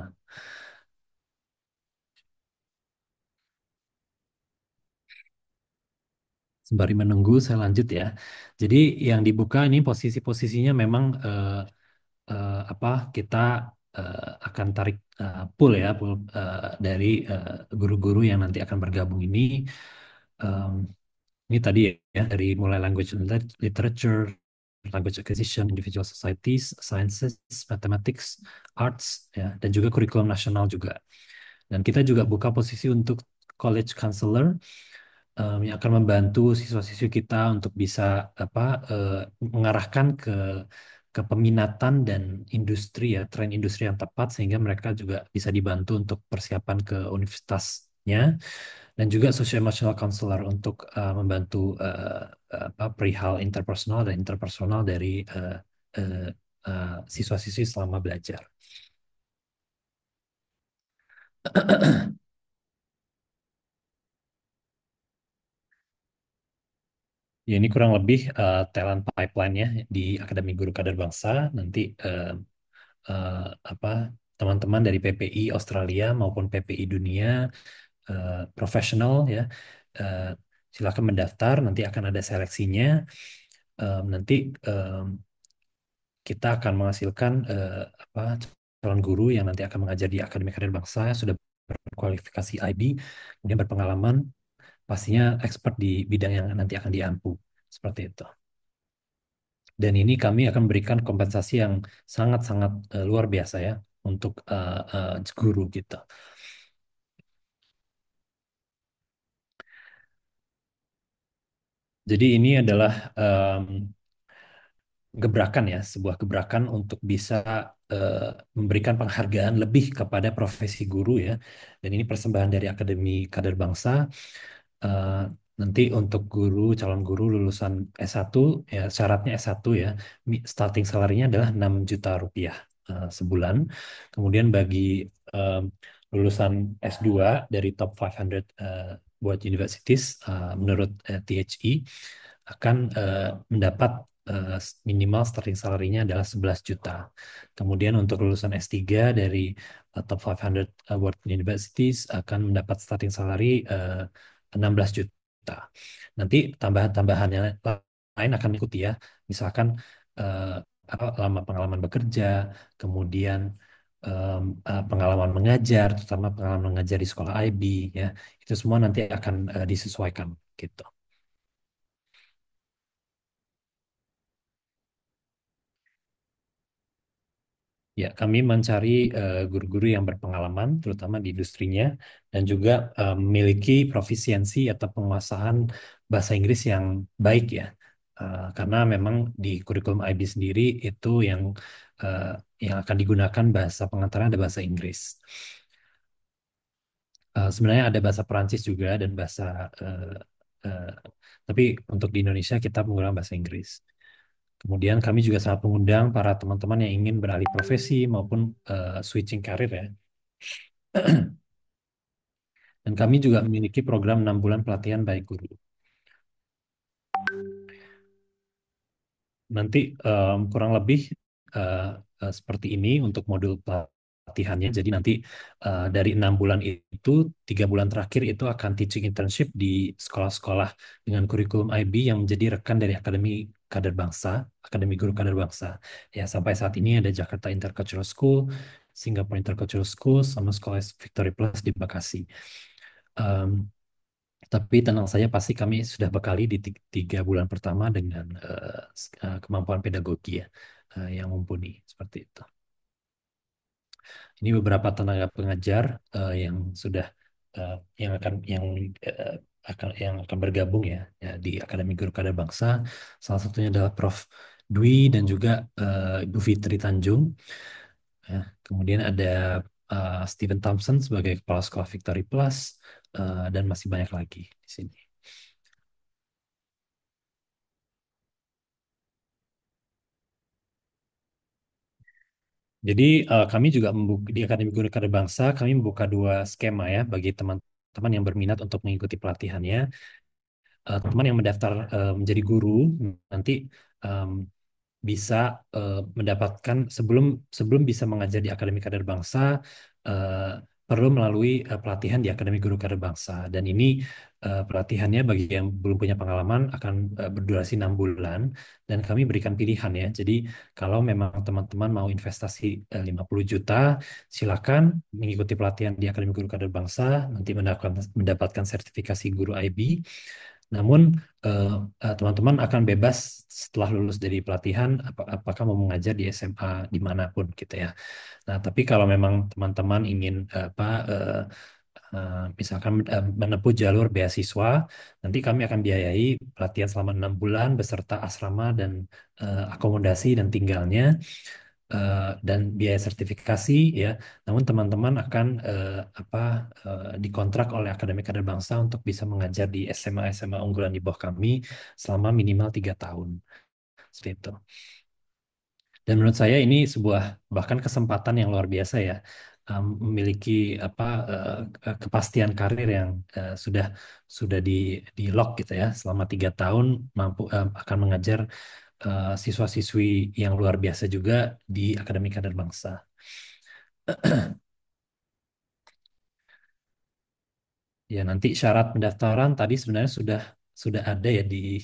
Sembari menunggu saya lanjut ya. Jadi yang dibuka ini posisi-posisinya memang apa kita akan tarik pool ya pool dari guru-guru yang nanti akan bergabung ini. Em, ini tadi ya dari mulai language and literature, language acquisition, individual societies, sciences, mathematics, arts ya dan juga kurikulum nasional juga. Dan kita juga buka posisi untuk college counselor yang akan membantu siswa-siswi kita untuk bisa apa mengarahkan ke peminatan dan industri ya tren industri yang tepat sehingga mereka juga bisa dibantu untuk persiapan ke universitasnya dan juga social emotional counselor untuk membantu perihal interpersonal dan interpersonal dari uh, siswa-siswi selama belajar. Ya, ini kurang lebih talent pipeline-nya di Akademi Guru Kader Bangsa. Nanti eh, apa teman-teman dari PPI Australia maupun PPI dunia profesional ya eh, silakan mendaftar. Nanti akan ada seleksinya. Nanti kita akan menghasilkan apa calon guru yang nanti akan mengajar di Akademi Kader Bangsa yang sudah berkualifikasi IB, kemudian berpengalaman, pastinya expert di bidang yang nanti akan diampu seperti itu. Dan ini kami akan berikan kompensasi yang sangat-sangat luar biasa ya untuk guru kita. Jadi ini adalah gebrakan ya, sebuah gebrakan untuk bisa memberikan penghargaan lebih kepada profesi guru ya. Dan ini persembahan dari Akademi Kader Bangsa. Eh, Nanti untuk calon guru lulusan S1 ya syaratnya S1 ya. Starting salary-nya adalah 6 juta rupiah sebulan. Kemudian bagi eh, lulusan S2 dari top 500 buat universities menurut THE akan mendapat minimal starting salary-nya adalah 11 juta. Kemudian untuk lulusan S3 dari top 500 world universities akan mendapat starting salary 16 juta. Nanti tambahan-tambahannya lain akan ikuti ya. Misalkan eh, lama pengalaman bekerja, kemudian pengalaman mengajar, terutama pengalaman mengajar di sekolah IB ya. Itu semua nanti akan disesuaikan gitu. Ya, kami mencari guru-guru yang berpengalaman, terutama di industrinya, dan juga memiliki profisiensi atau penguasaan bahasa Inggris yang baik ya. Karena memang di kurikulum IB sendiri itu eh, yang akan digunakan bahasa pengantarnya ada bahasa Inggris. Sebenarnya ada bahasa Perancis juga dan eh, eh, tapi untuk di Indonesia kita menggunakan bahasa Inggris. Kemudian kami juga sangat mengundang para teman-teman yang ingin beralih profesi maupun switching karir ya. Dan kami juga memiliki program 6 bulan pelatihan baik guru. Nanti kurang lebih eh, seperti ini untuk modul pelatihannya. Jadi nanti dari 6 bulan itu 3 bulan terakhir itu akan teaching internship di sekolah-sekolah dengan kurikulum IB yang menjadi rekan dari Akademi Kader Bangsa, Akademi Guru Kader Bangsa. Ya sampai saat ini ada Jakarta Intercultural School, Singapore Intercultural School, sama sekolah Victory Plus di Bekasi. Em, tapi tenang saja, pasti kami sudah bekali di 3 bulan pertama dengan kemampuan pedagogi ya, yang mumpuni seperti itu. Ini beberapa tenaga pengajar yang sudah eh, yang akan eh, yang akan bergabung ya di Akademi Guru Kader Bangsa. Salah satunya adalah Prof. Dwi dan juga Ibu Fitri Tanjung. Ya, kemudian ada Stephen Thompson sebagai Kepala Sekolah Victory Plus dan masih banyak lagi di sini. Jadi kami juga membuka, di Akademi Guru Kader Bangsa kami membuka 2 skema ya bagi teman-teman yang berminat untuk mengikuti pelatihannya. Teman yang mendaftar menjadi guru nanti em, bisa mendapatkan sebelum sebelum bisa mengajar di Akademi Kader Bangsa eh, perlu melalui pelatihan di Akademi Guru Kader Bangsa, dan ini pelatihannya bagi yang belum punya pengalaman akan berdurasi 6 bulan, dan kami berikan pilihan ya. Jadi kalau memang teman-teman mau investasi 50 juta, silakan mengikuti pelatihan di Akademi Guru Kader Bangsa, nanti mendapatkan sertifikasi guru IB. Namun eh, teman-teman akan bebas setelah lulus dari pelatihan apakah mau mengajar di SMA dimanapun gitu ya. Nah, tapi kalau memang teman-teman ingin misalkan menempuh jalur beasiswa, nanti kami akan biayai pelatihan selama 6 bulan beserta asrama dan akomodasi dan tinggalnya dan biaya sertifikasi ya. Namun teman-teman akan dikontrak oleh Akademi Kader Bangsa untuk bisa mengajar di SMA-SMA unggulan di bawah kami selama minimal 3 tahun. Seperti itu. Dan menurut saya ini sebuah bahkan kesempatan yang luar biasa ya, memiliki kepastian karir yang sudah di lock gitu ya, selama 3 tahun mampu akan mengajar siswa-siswi yang luar biasa juga di Akademi Kader Bangsa. Ya, nanti syarat pendaftaran tadi sebenarnya sudah ada ya di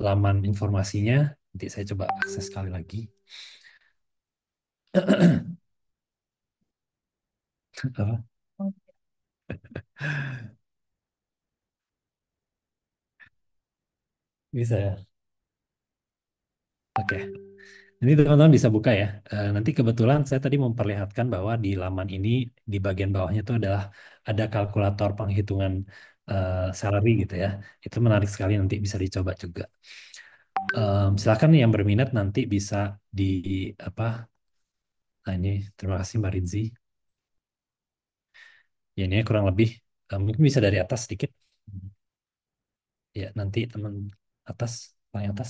laman informasinya. Nanti saya coba akses sekali lagi. Apa? Bisa ya. Oke. Ini teman-teman bisa buka ya. Nanti kebetulan saya tadi memperlihatkan bahwa di laman ini di bagian bawahnya itu adalah ada kalkulator penghitungan salary gitu ya. Itu menarik sekali, nanti bisa dicoba juga. Silakan yang berminat nanti bisa di apa? Nah ini terima kasih Mbak Rinzi. Ya ini kurang lebih mungkin bisa dari atas sedikit. Ya nanti teman atas paling atas.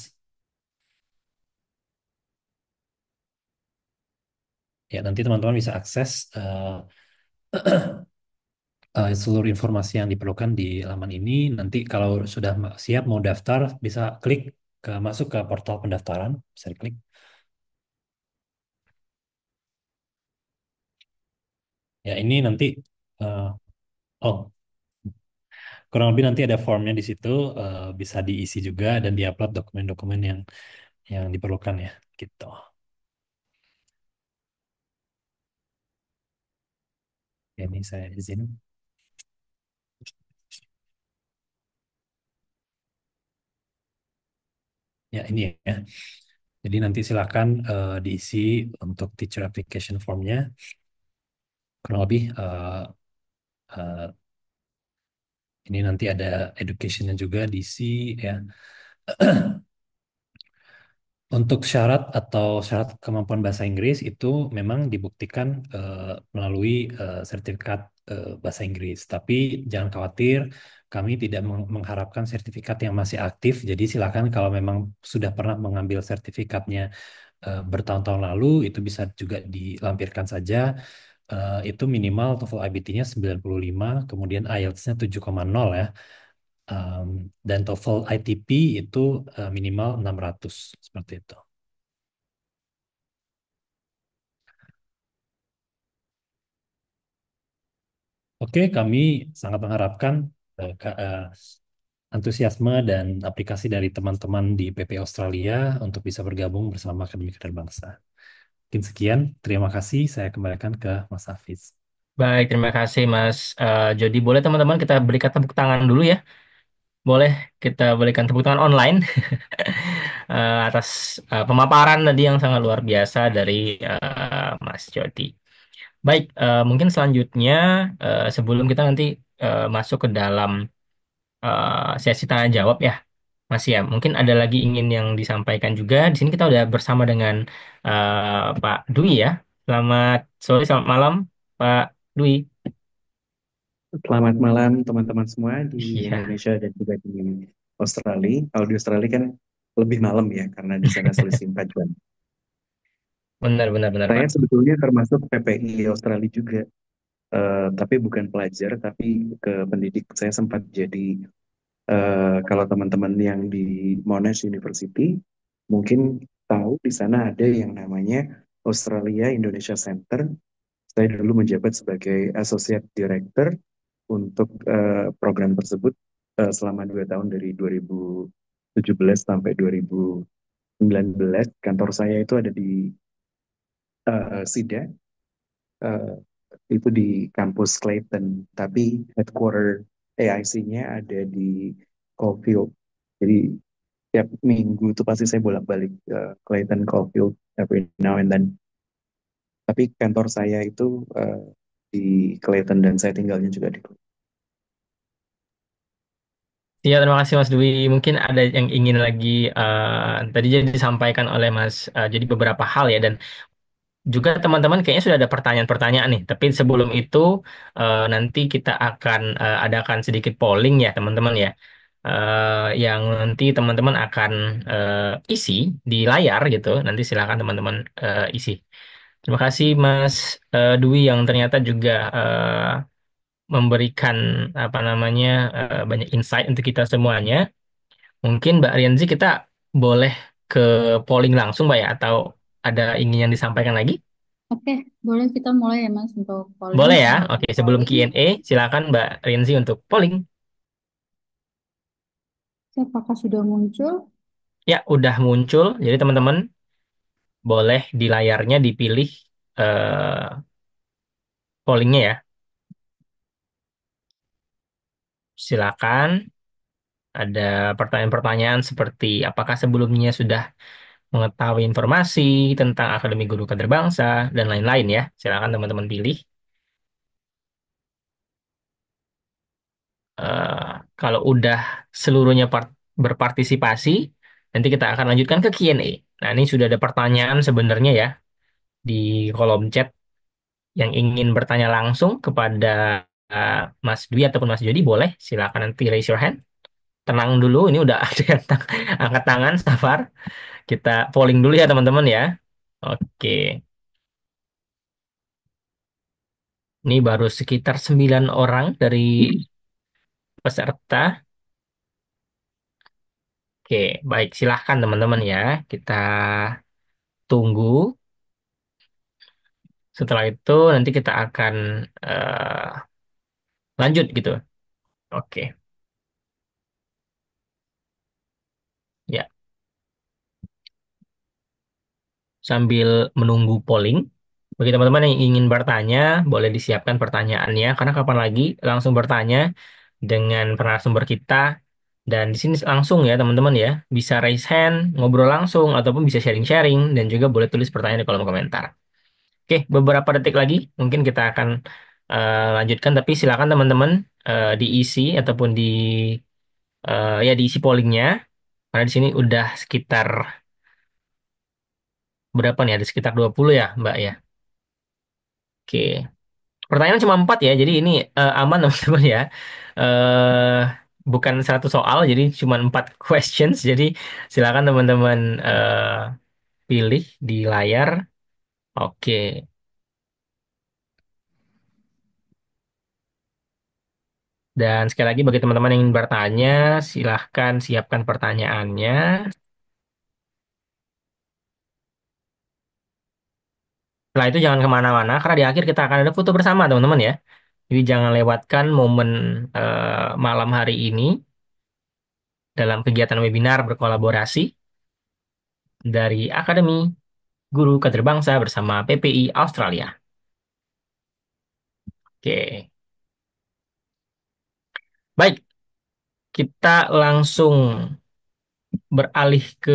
Ya nanti teman-teman bisa akses seluruh informasi yang diperlukan di laman ini. Nanti kalau sudah siap mau daftar, bisa klik masuk ke portal pendaftaran, bisa diklik. Ya ini nanti, eh, oh kurang lebih nanti ada formnya di situ, bisa diisi juga dan diupload dokumen-dokumen yang diperlukan ya, gitu. Ya, ini saya izin. Ya ini ya. Jadi nanti silakan diisi untuk teacher application formnya. Kurang lebih Ini nanti ada educationnya juga diisi ya. Untuk syarat atau syarat kemampuan bahasa Inggris itu memang dibuktikan melalui sertifikat bahasa Inggris. Tapi jangan khawatir, kami tidak mengharapkan sertifikat yang masih aktif. Jadi silakan kalau memang sudah pernah mengambil sertifikatnya bertahun-tahun lalu, itu bisa juga dilampirkan saja. Itu minimal TOEFL IBT-nya 95, kemudian IELTS-nya 7,0 ya. Um, dan TOEFL ITP itu minimal 600 seperti itu. Oke, kami sangat mengharapkan antusiasme dan aplikasi dari teman-teman di PP Australia untuk bisa bergabung bersama Akademi Kader Bangsa. Mungkin sekian, terima kasih. Saya kembalikan ke Mas Hafiz. Baik, terima kasih Mas Jody. Boleh teman-teman kita berikan tepuk tangan dulu ya. Boleh kita berikan tepuk tangan online atas pemaparan tadi yang sangat luar biasa dari Mas Jody. Baik, mungkin selanjutnya sebelum kita nanti masuk ke dalam sesi tanya jawab ya, Mas ya. Mungkin ada lagi ingin yang disampaikan juga. Di sini kita udah bersama dengan Pak Dwi ya. Selamat sore, selamat malam, Pak Dwi. Selamat malam teman-teman semua di Iya, Indonesia dan juga di Australia. Kalau di Australia kan lebih malam ya, karena di sana selisih 4 jam. benar, benar, benar, Saya Pak. sebetulnya termasuk PPI Australia juga, tapi bukan pelajar, tapi ke pendidik. Saya sempat jadi, kalau teman-teman yang di Monash University, mungkin tahu di sana ada yang namanya Australia Indonesia Center. Saya dulu menjabat sebagai Associate Director untuk program tersebut selama 2 tahun dari 2017 sampai 2019. Kantor saya itu ada di SIDA, eh, itu di kampus Clayton, tapi headquarter AIC-nya ada di Caulfield. Jadi tiap minggu itu pasti saya bolak-balik ke Clayton Caulfield every now and then. Tapi kantor saya itu di Clayton dan saya tinggalnya juga di Clayton. Iya, terima kasih Mas Dwi. Mungkin ada yang ingin lagi tadi jadi disampaikan oleh Mas, jadi beberapa hal ya, dan juga teman-teman kayaknya sudah ada pertanyaan-pertanyaan nih. Tapi sebelum itu nanti kita akan adakan sedikit polling ya teman-teman ya. Yang nanti teman-teman akan isi di layar gitu. Nanti silakan teman-teman isi. Terima kasih Mas Dwi yang ternyata juga memberikan apa namanya banyak insight untuk kita semuanya. Mungkin Mbak Rianzi kita boleh ke polling langsung Mbak ya, atau ada ingin yang disampaikan lagi? Oke, boleh kita mulai ya Mas untuk polling. Boleh ya. Selamat Oke, datang sebelum polling. Q&A, silakan Mbak Rianzi untuk polling. Apakah sudah muncul? Ya, udah muncul. Jadi teman-teman boleh di layarnya dipilih eh, pollingnya ya. Silakan. Ada pertanyaan-pertanyaan seperti apakah sebelumnya sudah mengetahui informasi tentang Akademi Guru Kader Bangsa dan lain-lain ya. Silakan teman-teman pilih. Eh, Kalau udah seluruhnya berpartisipasi, nanti kita akan lanjutkan ke Q&A. Nah, ini sudah ada pertanyaan sebenarnya ya di kolom chat yang ingin bertanya langsung kepada eh, Mas Dwi ataupun Mas Jody, boleh silakan nanti raise your hand. Tenang dulu, ini udah ada yang angkat tangan, Safar. Kita polling dulu ya teman-teman ya. Oke, ini baru sekitar 9 orang dari peserta. Oke, baik silahkan teman-teman ya. Kita tunggu. Setelah itu nanti kita akan lanjut gitu. Oke, ya. Sambil menunggu polling, bagi teman-teman yang ingin bertanya, boleh disiapkan pertanyaannya. Karena kapan lagi langsung bertanya dengan narasumber kita. Dan di sini langsung ya teman-teman ya. Bisa raise hand, ngobrol langsung, ataupun bisa sharing-sharing. Dan juga boleh tulis pertanyaan di kolom komentar. Oke, beberapa detik lagi mungkin kita akan lanjutkan, tapi silakan teman-teman diisi ataupun ya diisi pollingnya. Karena di sini udah sekitar berapa nih? Ada sekitar 20 ya, Mbak ya. Oke. Pertanyaan cuma 4 ya, jadi ini aman teman-teman ya. eh Bukan 100 soal, jadi cuma 4 questions. Jadi silakan teman-teman pilih di layar. Oke. Dan sekali lagi bagi teman-teman yang ingin bertanya, silahkan siapkan pertanyaannya. Setelah itu jangan kemana-mana, karena di akhir kita akan ada foto bersama teman-teman ya. Jadi jangan lewatkan momen malam hari ini dalam kegiatan webinar berkolaborasi dari Akademi Guru Kader Bangsa bersama PPI Australia. Oke, baik, kita langsung beralih ke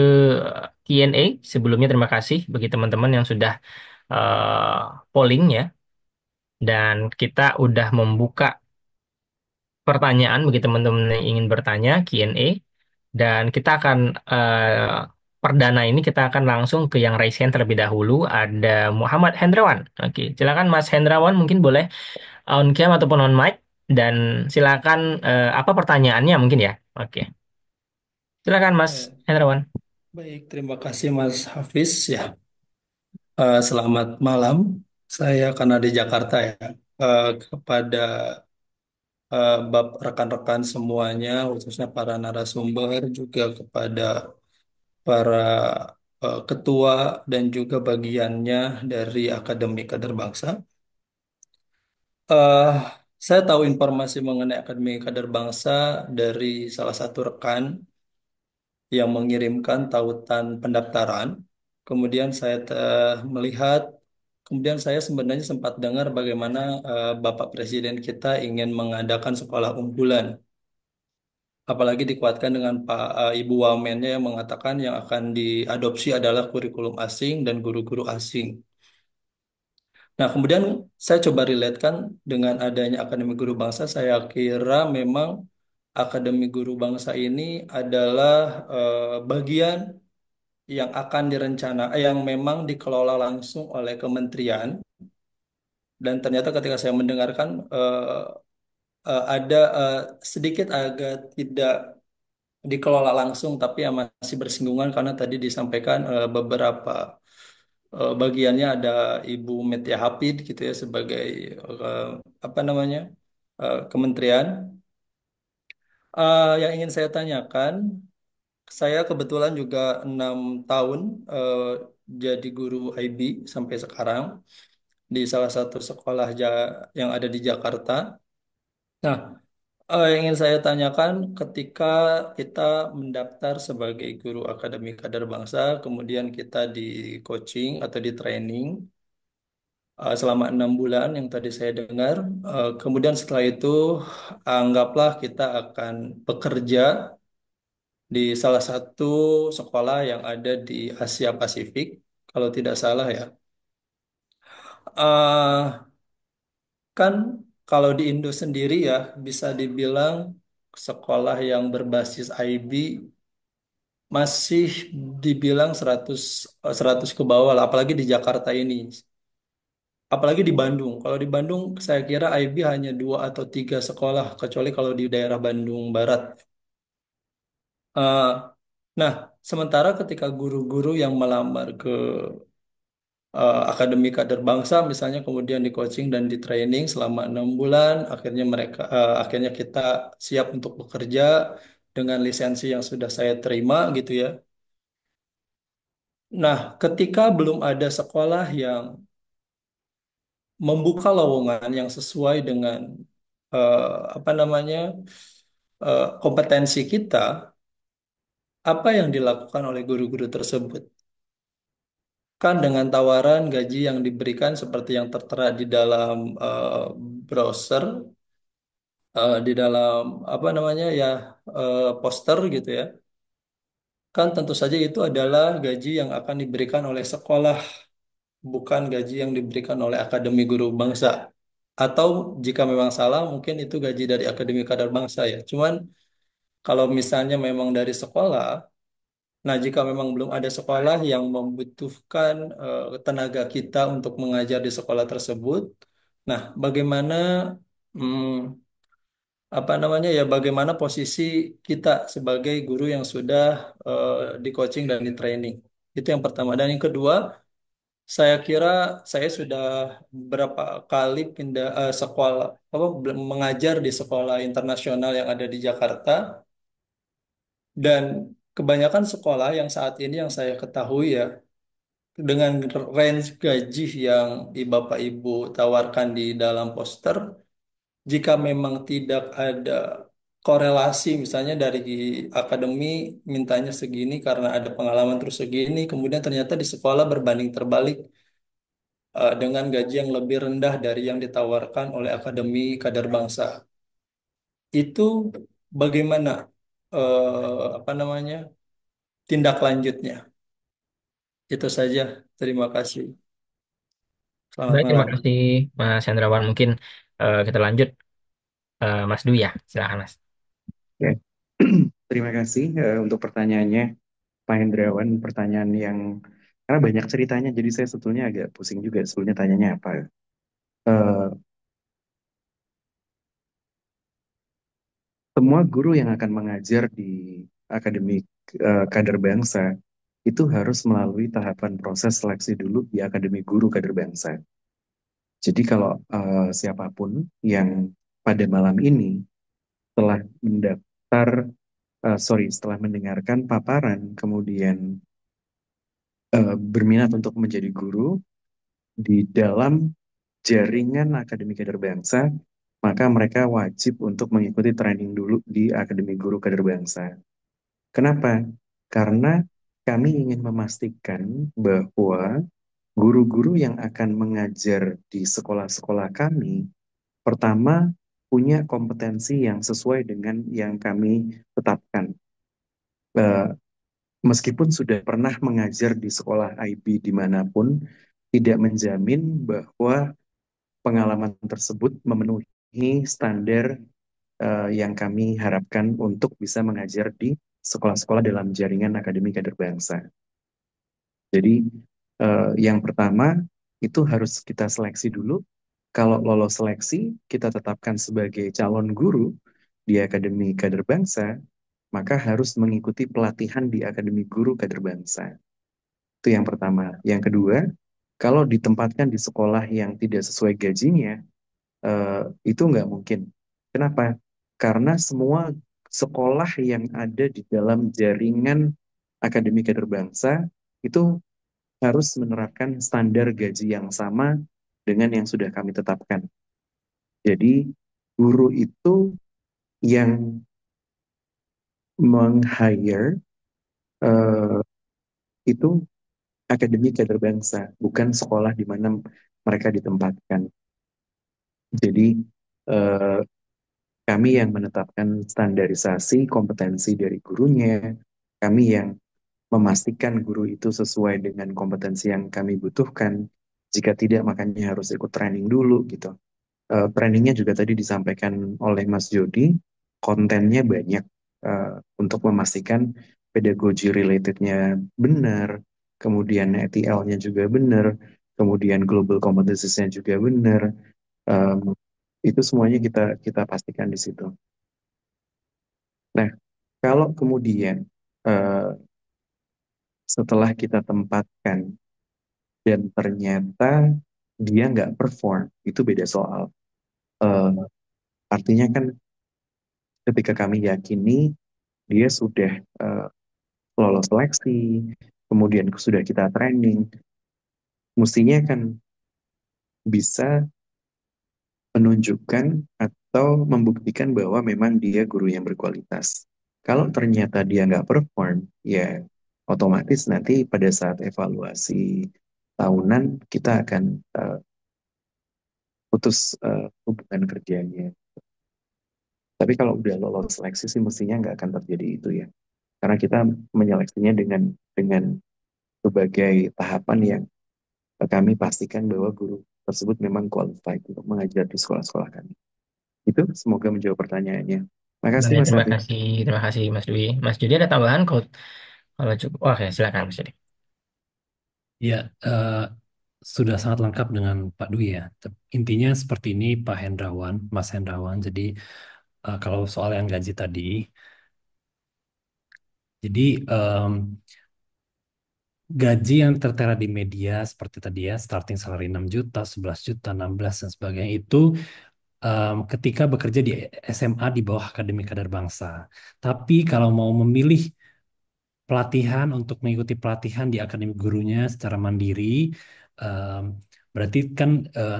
Q&A. Sebelumnya terima kasih bagi teman-teman yang sudah polling ya. Dan kita udah membuka pertanyaan bagi teman-teman yang ingin bertanya, Q&A. Dan kita akan, perdana ini kita akan langsung ke yang raise hand terlebih dahulu. Ada Muhammad Hendrawan. Oke, silakan Mas Hendrawan, mungkin boleh on cam ataupun on mic. Dan silakan, apa pertanyaannya mungkin ya. Oke, silakan Mas Eh, Hendrawan. Baik, terima kasih Mas Hafiz ya. Selamat malam. Saya karena di Jakarta ya. Kepada rekan-rekan semuanya, khususnya para narasumber, juga kepada para ketua dan juga bagiannya dari Akademi Kader Bangsa. Eh, saya tahu informasi mengenai Akademi Kader Bangsa dari salah satu rekan yang mengirimkan tautan pendaftaran. Kemudian saya melihat, kemudian saya sebenarnya sempat dengar bagaimana Bapak Presiden kita ingin mengadakan sekolah unggulan. Apalagi dikuatkan dengan Ibu Wamennya yang mengatakan yang akan diadopsi adalah kurikulum asing dan guru-guru asing. Nah, kemudian saya coba relatekan dengan adanya Akademi Guru Bangsa, saya kira memang Akademi Guru Bangsa ini adalah bagian yang akan yang memang dikelola langsung oleh kementerian. Dan ternyata ketika saya mendengarkan ada sedikit agak tidak dikelola langsung, tapi yang masih bersinggungan karena tadi disampaikan beberapa bagiannya ada Ibu Metia Hapid gitu ya sebagai eh, apa namanya kementerian. Yang ingin saya tanyakan, saya kebetulan juga 6 tahun eh, jadi guru IB sampai sekarang di salah satu sekolah yang ada di Jakarta. Nah, yang ingin saya tanyakan ketika kita mendaftar sebagai guru Akademi Kader Bangsa, kemudian kita di coaching atau di training selama 6 bulan yang tadi saya dengar, kemudian setelah itu anggaplah kita akan bekerja di salah satu sekolah yang ada di Asia Pasifik, kalau tidak salah ya. Eh, kan kalau di Indo sendiri ya bisa dibilang sekolah yang berbasis IB masih dibilang 100 ke bawah lah, apalagi di Jakarta ini. Apalagi di Bandung. Kalau di Bandung saya kira IB hanya 2 atau 3 sekolah, kecuali kalau di daerah Bandung Barat. Eh, nah, sementara ketika guru-guru yang melamar ke Akademi Kader Bangsa misalnya kemudian di coaching dan di training selama 6 bulan akhirnya kita siap untuk bekerja dengan lisensi yang sudah saya terima gitu ya. Nah, ketika belum ada sekolah yang membuka lowongan yang sesuai dengan eh, apa namanya kompetensi kita, apa yang dilakukan oleh guru-guru tersebut? Kan dengan tawaran gaji yang diberikan seperti yang tertera di dalam browser, di dalam apa namanya ya poster gitu ya. Kan tentu saja itu adalah gaji yang akan diberikan oleh sekolah, bukan gaji yang diberikan oleh Akademi Guru Bangsa. Atau jika memang salah, mungkin itu gaji dari Akademi Kadar Bangsa ya. Cuman kalau misalnya memang dari sekolah, nah jika memang belum ada sekolah yang membutuhkan tenaga kita untuk mengajar di sekolah tersebut, nah bagaimana hmm, apa namanya ya bagaimana posisi kita sebagai guru yang sudah eh, di coaching dan di training. Itu yang pertama. Dan yang kedua, saya kira saya sudah berapa kali pindah sekolah mengajar di sekolah internasional yang ada di Jakarta, dan kebanyakan sekolah yang saat ini yang saya ketahui ya dengan range gaji yang Bapak Ibu tawarkan di dalam poster, jika memang tidak ada korelasi misalnya dari akademi mintanya segini karena ada pengalaman terus segini, kemudian ternyata di sekolah berbanding terbalik dengan gaji yang lebih rendah dari yang ditawarkan oleh Akademi Kadar Bangsa. Itu bagaimana apa namanya tindak lanjutnya? Itu saja. Terima kasih. Selamat Baik, terima malam. kasih Mas Hendrawan. Mungkin kita lanjut Mas Dwi ya. Silakan Mas. Ya. Terima kasih untuk pertanyaannya, Pak Hendrawan. Pertanyaan yang karena banyak ceritanya, jadi saya sebetulnya agak pusing juga sebetulnya tanyanya apa. Eh, Semua guru yang akan mengajar di Akademi Kader Bangsa itu harus melalui tahapan proses seleksi dulu di Akademi Guru Kader Bangsa. Jadi kalau siapapun yang pada malam ini telah mendaftar, setelah mendengarkan paparan, kemudian berminat untuk menjadi guru di dalam jaringan Akademi Kader Bangsa, maka mereka wajib untuk mengikuti training dulu di Akademi Guru Kader Bangsa. Kenapa? Karena kami ingin memastikan bahwa guru-guru yang akan mengajar di sekolah-sekolah kami, pertama, punya kompetensi yang sesuai dengan yang kami tetapkan. Eh, Meskipun sudah pernah mengajar di sekolah IB dimanapun, tidak menjamin bahwa pengalaman tersebut memenuhi standar yang kami harapkan untuk bisa mengajar di sekolah-sekolah dalam jaringan Akademi Kader Bangsa. Jadi yang pertama itu harus kita seleksi dulu. Kalau lolos seleksi, kita tetapkan sebagai calon guru di Akademi Kader Bangsa, maka harus mengikuti pelatihan di Akademi Guru Kader Bangsa. Itu yang pertama. Yang kedua, kalau ditempatkan di sekolah yang tidak sesuai gajinya, itu nggak mungkin. Kenapa? Karena semua sekolah yang ada di dalam jaringan Akademi Kader Bangsa itu harus menerapkan standar gaji yang sama dengan yang sudah kami tetapkan. Jadi, guru itu yang meng-hire itu Akademi Kader Bangsa, bukan sekolah di mana mereka ditempatkan. Jadi, eh, kami yang menetapkan standarisasi kompetensi dari gurunya, kami yang memastikan guru itu sesuai dengan kompetensi yang kami butuhkan. Jika tidak, makanya harus ikut training dulu gitu. Trainingnya juga tadi disampaikan oleh Mas Jody, kontennya banyak untuk memastikan pedagogi relatednya benar, kemudian ETL-nya juga benar, kemudian global competencies-nya juga benar. Um, itu semuanya kita kita pastikan di situ. Nah, kalau kemudian uh, setelah kita tempatkan dan ternyata dia nggak perform, itu beda soal. Uh, Artinya kan ketika kami yakini dia sudah uh, lolos seleksi, kemudian sudah kita training, mestinya kan bisa menunjukkan atau membuktikan bahwa memang dia guru yang berkualitas. Kalau ternyata dia nggak perform, ya otomatis nanti pada saat evaluasi tahunan kita akan putus hubungan kerjanya. Tapi kalau udah lolos seleksi sih mestinya nggak akan terjadi itu ya. Karena kita menyeleksinya dengan berbagai tahapan yang kami pastikan bahwa guru tersebut memang qualified untuk mengajar di sekolah-sekolah kami. Itu semoga menjawab pertanyaannya. Makasih Baik, Mas Hafid. terima kasih Mas Dwi. Mas Judi ada tambahan kalau cukup? Oke, silakan Mas Judi. Ya, sudah sangat lengkap dengan Pak Dwi ya. Intinya seperti ini Pak Hendrawan, Mas Hendrawan. Jadi kalau soal yang gaji tadi, jadi gaji yang tertera di media seperti tadi ya, starting salary 6 juta, 11 juta, 16 dan sebagainya itu ketika bekerja di SMA di bawah Akademi Kadar Bangsa. Tapi kalau mau memilih pelatihan untuk mengikuti pelatihan di akademi gurunya secara mandiri, em, berarti kan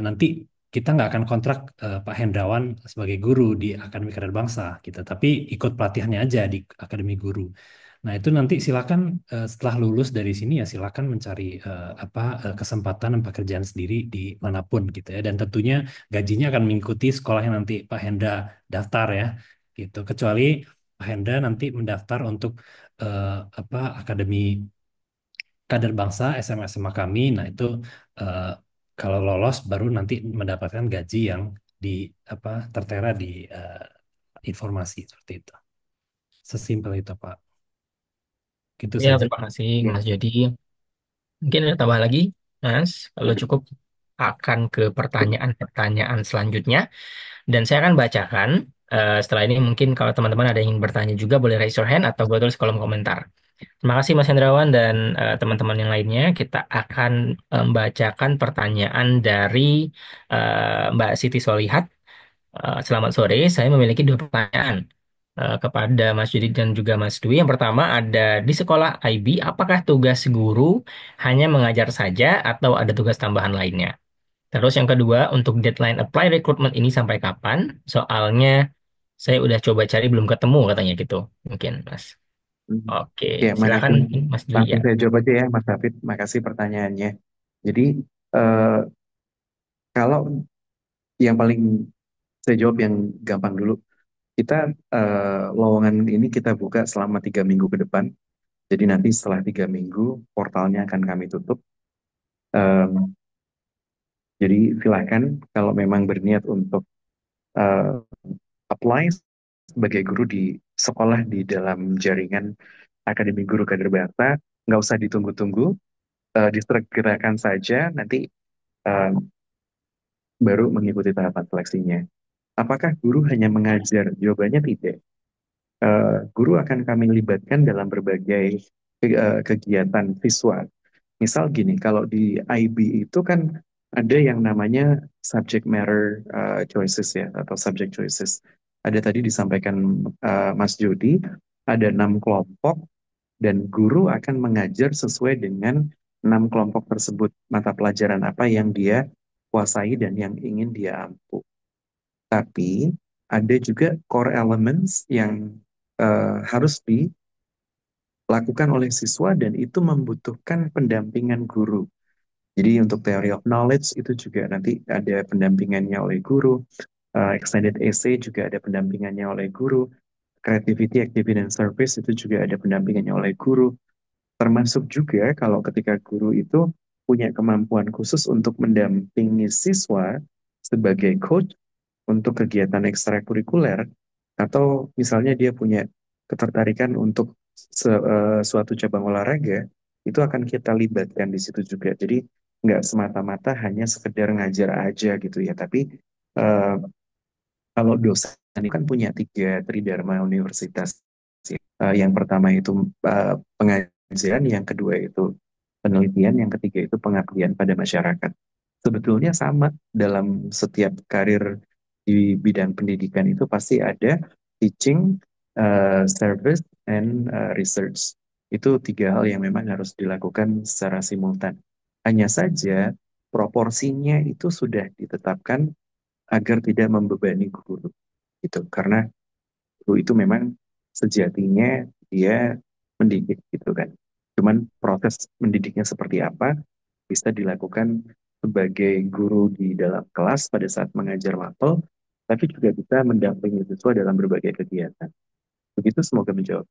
nanti kita nggak akan kontrak Pak Hendrawan sebagai guru di Akademi Kadar Bangsa gitu, tapi ikut pelatihannya aja di Akademi Guru. Nah itu nanti silakan setelah lulus dari sini ya silakan mencari kesempatan dan pekerjaan sendiri di manapun gitu ya, dan tentunya gajinya akan mengikuti sekolah yang nanti Pak Hendra daftar ya gitu, kecuali Pak Hendra nanti mendaftar untuk eh, Akademi Kader Bangsa SMA-SMA kami. Nah, itu eh, kalau lolos baru nanti mendapatkan gaji yang di tertera di informasi seperti itu. Sesimpel itu, Pak. Gitu Ya, saja. terima kasih Mas Jody. Mungkin ada tambah lagi, Mas. Kalau cukup akan ke pertanyaan-pertanyaan selanjutnya. Dan saya akan bacakan. Setelah ini mungkin kalau teman-teman ada yang ingin bertanya juga boleh raise your hand atau boleh tulis kolom komentar. Terima kasih Mas Hendrawan dan teman-teman yang lainnya. Kita akan membacakan pertanyaan dari Mbak Siti Solihat. Selamat sore, saya memiliki dua pertanyaan kepada Mas Judi dan juga Mas Dwi. Yang pertama ada di sekolah IB, apakah tugas guru hanya mengajar saja atau ada tugas tambahan lainnya? Terus yang kedua, untuk deadline apply recruitment ini sampai kapan? Soalnya saya udah coba cari belum ketemu katanya gitu. Mungkin Mas. Hmm. Oke, Oke, silakan makasih. mungkin Mas Dwi ya. Langsung saya jawab aja ya, Mas Hafid. Makasih pertanyaannya. Jadi, eh, kalau yang paling saya jawab yang gampang dulu, kita lowongan ini kita buka selama 3 minggu ke depan. Jadi nanti setelah 3 minggu, portalnya akan kami tutup. Em, jadi silakan kalau memang berniat untuk eh, apply sebagai guru di sekolah di dalam jaringan Akademi Guru Kader Bangsa, nggak usah ditunggu-tunggu, disegerakan saja, nanti eh, baru mengikuti tahapan seleksinya. Apakah guru hanya mengajar? Jawabannya tidak. Guru akan kami libatkan dalam berbagai kegiatan siswa. Misal gini, kalau di IB itu kan ada yang namanya subject matter choices ya, atau subject choices. Ada tadi disampaikan Mas Jody, ada 6 kelompok dan guru akan mengajar sesuai dengan 6 kelompok tersebut. Mata pelajaran apa yang dia kuasai dan yang ingin dia ampu. Tapi ada juga core elements yang harus dilakukan oleh siswa dan itu membutuhkan pendampingan guru. Jadi untuk theory of knowledge itu juga nanti ada pendampingannya oleh guru, extended essay juga ada pendampingannya oleh guru, creativity, activity, and service itu juga ada pendampingannya oleh guru. Termasuk juga kalau ketika guru itu punya kemampuan khusus untuk mendampingi siswa sebagai coach untuk kegiatan ekstrakurikuler, atau misalnya dia punya ketertarikan untuk suatu cabang olahraga, itu akan kita libatkan di situ juga. Jadi nggak semata-mata hanya sekedar ngajar aja gitu ya, tapi eh, kalau dosen ini kan punya 3 Tridharma Universitas. Yang pertama itu pengajaran, yang kedua itu penelitian, yang ketiga itu pengabdian pada masyarakat. Sebetulnya sama dalam setiap karir di bidang pendidikan itu pasti ada teaching, service, and research. Itu 3 hal yang memang harus dilakukan secara simultan. Hanya saja proporsinya itu sudah ditetapkan agar tidak membebani guru. Gitu. Karena guru itu memang sejatinya dia mendidik gitu kan. Cuman proses mendidiknya seperti apa bisa dilakukan sebagai guru di dalam kelas pada saat mengajar mapel, tapi juga bisa mendampingi siswa dalam berbagai kegiatan. Begitu, semoga menjawab.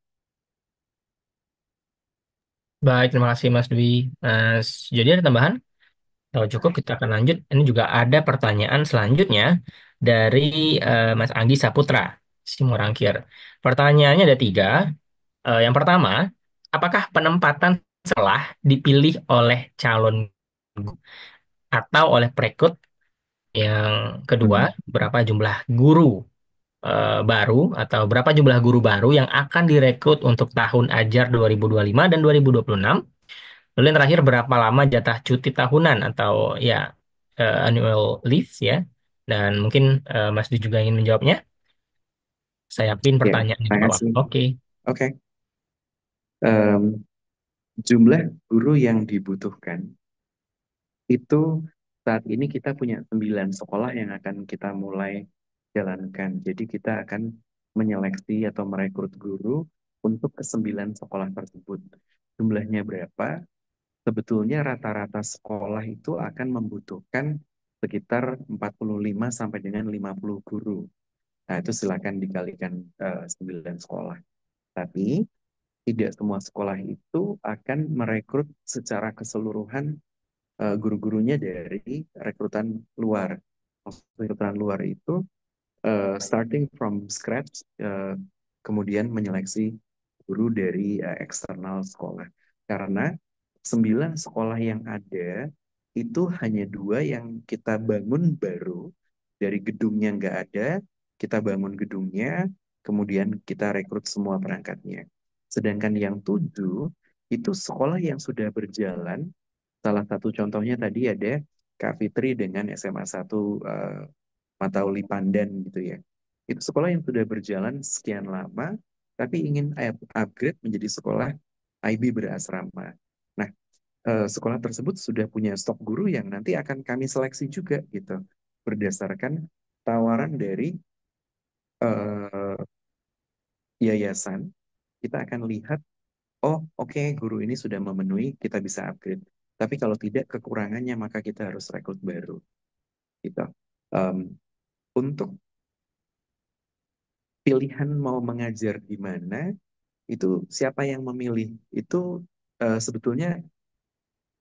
Baik, terima kasih Mas Dwi. Mas Jody ada tambahan? Kalau cukup kita akan lanjut. Ini juga ada pertanyaan selanjutnya dari Mas Anggi Saputra, Simorangkir. Pertanyaannya ada tiga. Yang pertama, apakah penempatan sekolah dipilih oleh calon atau oleh perekrut? Yang kedua, berapa jumlah guru baru atau berapa jumlah guru baru yang akan direkrut untuk tahun ajar 2025 dan 2026? Lalu yang terakhir, berapa lama jatah cuti tahunan atau ya annual leave ya? Dan mungkin Mas Du juga ingin menjawabnya. Saya pin Ya, pertanyaannya di terima bawah. kasih. Oke. Oke. Em, Jumlah guru yang dibutuhkan itu saat ini kita punya 9 sekolah yang akan kita mulai jalankan. Jadi kita akan menyeleksi atau merekrut guru untuk ke 9 sekolah tersebut. Jumlahnya berapa? Sebetulnya rata-rata sekolah itu akan membutuhkan sekitar 45 sampai dengan 50 guru. Nah, itu silakan dikalikan 9 sekolah. Tapi tidak semua sekolah itu akan merekrut secara keseluruhan guru-gurunya dari rekrutan luar. Maksud rekrutan luar itu starting from scratch, kemudian menyeleksi guru dari eksternal sekolah. Karena 9 sekolah yang ada itu hanya 2 yang kita bangun baru, dari gedungnya nggak ada, kita bangun gedungnya, kemudian kita rekrut semua perangkatnya. Sedangkan yang 7 itu sekolah yang sudah berjalan. Salah satu contohnya tadi ada Kak Fitri dengan SMA 1 Matauli Pandan gitu ya. Itu sekolah yang sudah berjalan sekian lama, tapi ingin upgrade menjadi sekolah IB berasrama. Nah, sekolah tersebut sudah punya stok guru yang nanti akan kami seleksi juga gitu, berdasarkan tawaran dari eh, yayasan. Kita akan lihat, oh oke, guru ini sudah memenuhi, kita bisa upgrade. Tapi kalau tidak kekurangannya, maka kita harus rekrut baru gitu. Em, untuk pilihan mau mengajar di mana, itu siapa yang memilih itu sebetulnya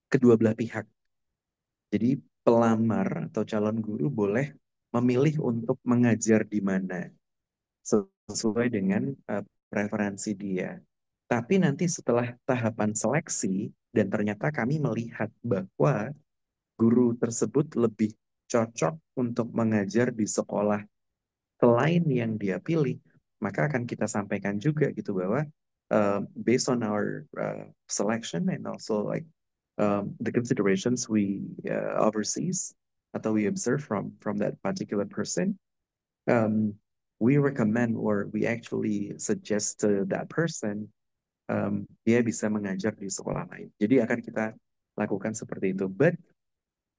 kedua belah pihak. Jadi pelamar atau calon guru boleh memilih untuk mengajar di mana sesuai dengan preferensi dia. Tapi nanti setelah tahapan seleksi dan ternyata kami melihat bahwa guru tersebut lebih cocok untuk mengajar di sekolah selain yang dia pilih, maka akan kita sampaikan juga gitu bahwa based on our selection and also like the considerations we oversees atau we observe from that particular person, um, we recommend or we actually suggest to that person dia bisa mengajar di sekolah lain. Jadi akan kita lakukan seperti itu. But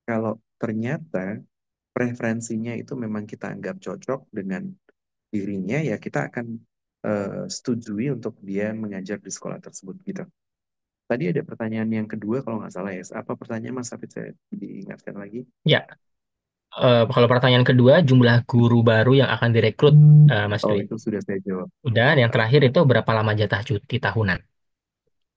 kalau ternyata preferensinya itu memang kita anggap cocok dengan dirinya, ya kita akan setujui untuk dia mengajar di sekolah tersebut gitu. Tadi ada pertanyaan yang kedua kalau nggak salah ya. Apa pertanyaan Mas Hafid, saya diingatkan lagi? Ya, kalau pertanyaan kedua, jumlah guru baru yang akan direkrut, Mas Oh, Dwi. itu sudah saya jawab. Udah, yang terakhir itu berapa lama jatah cuti tahunan?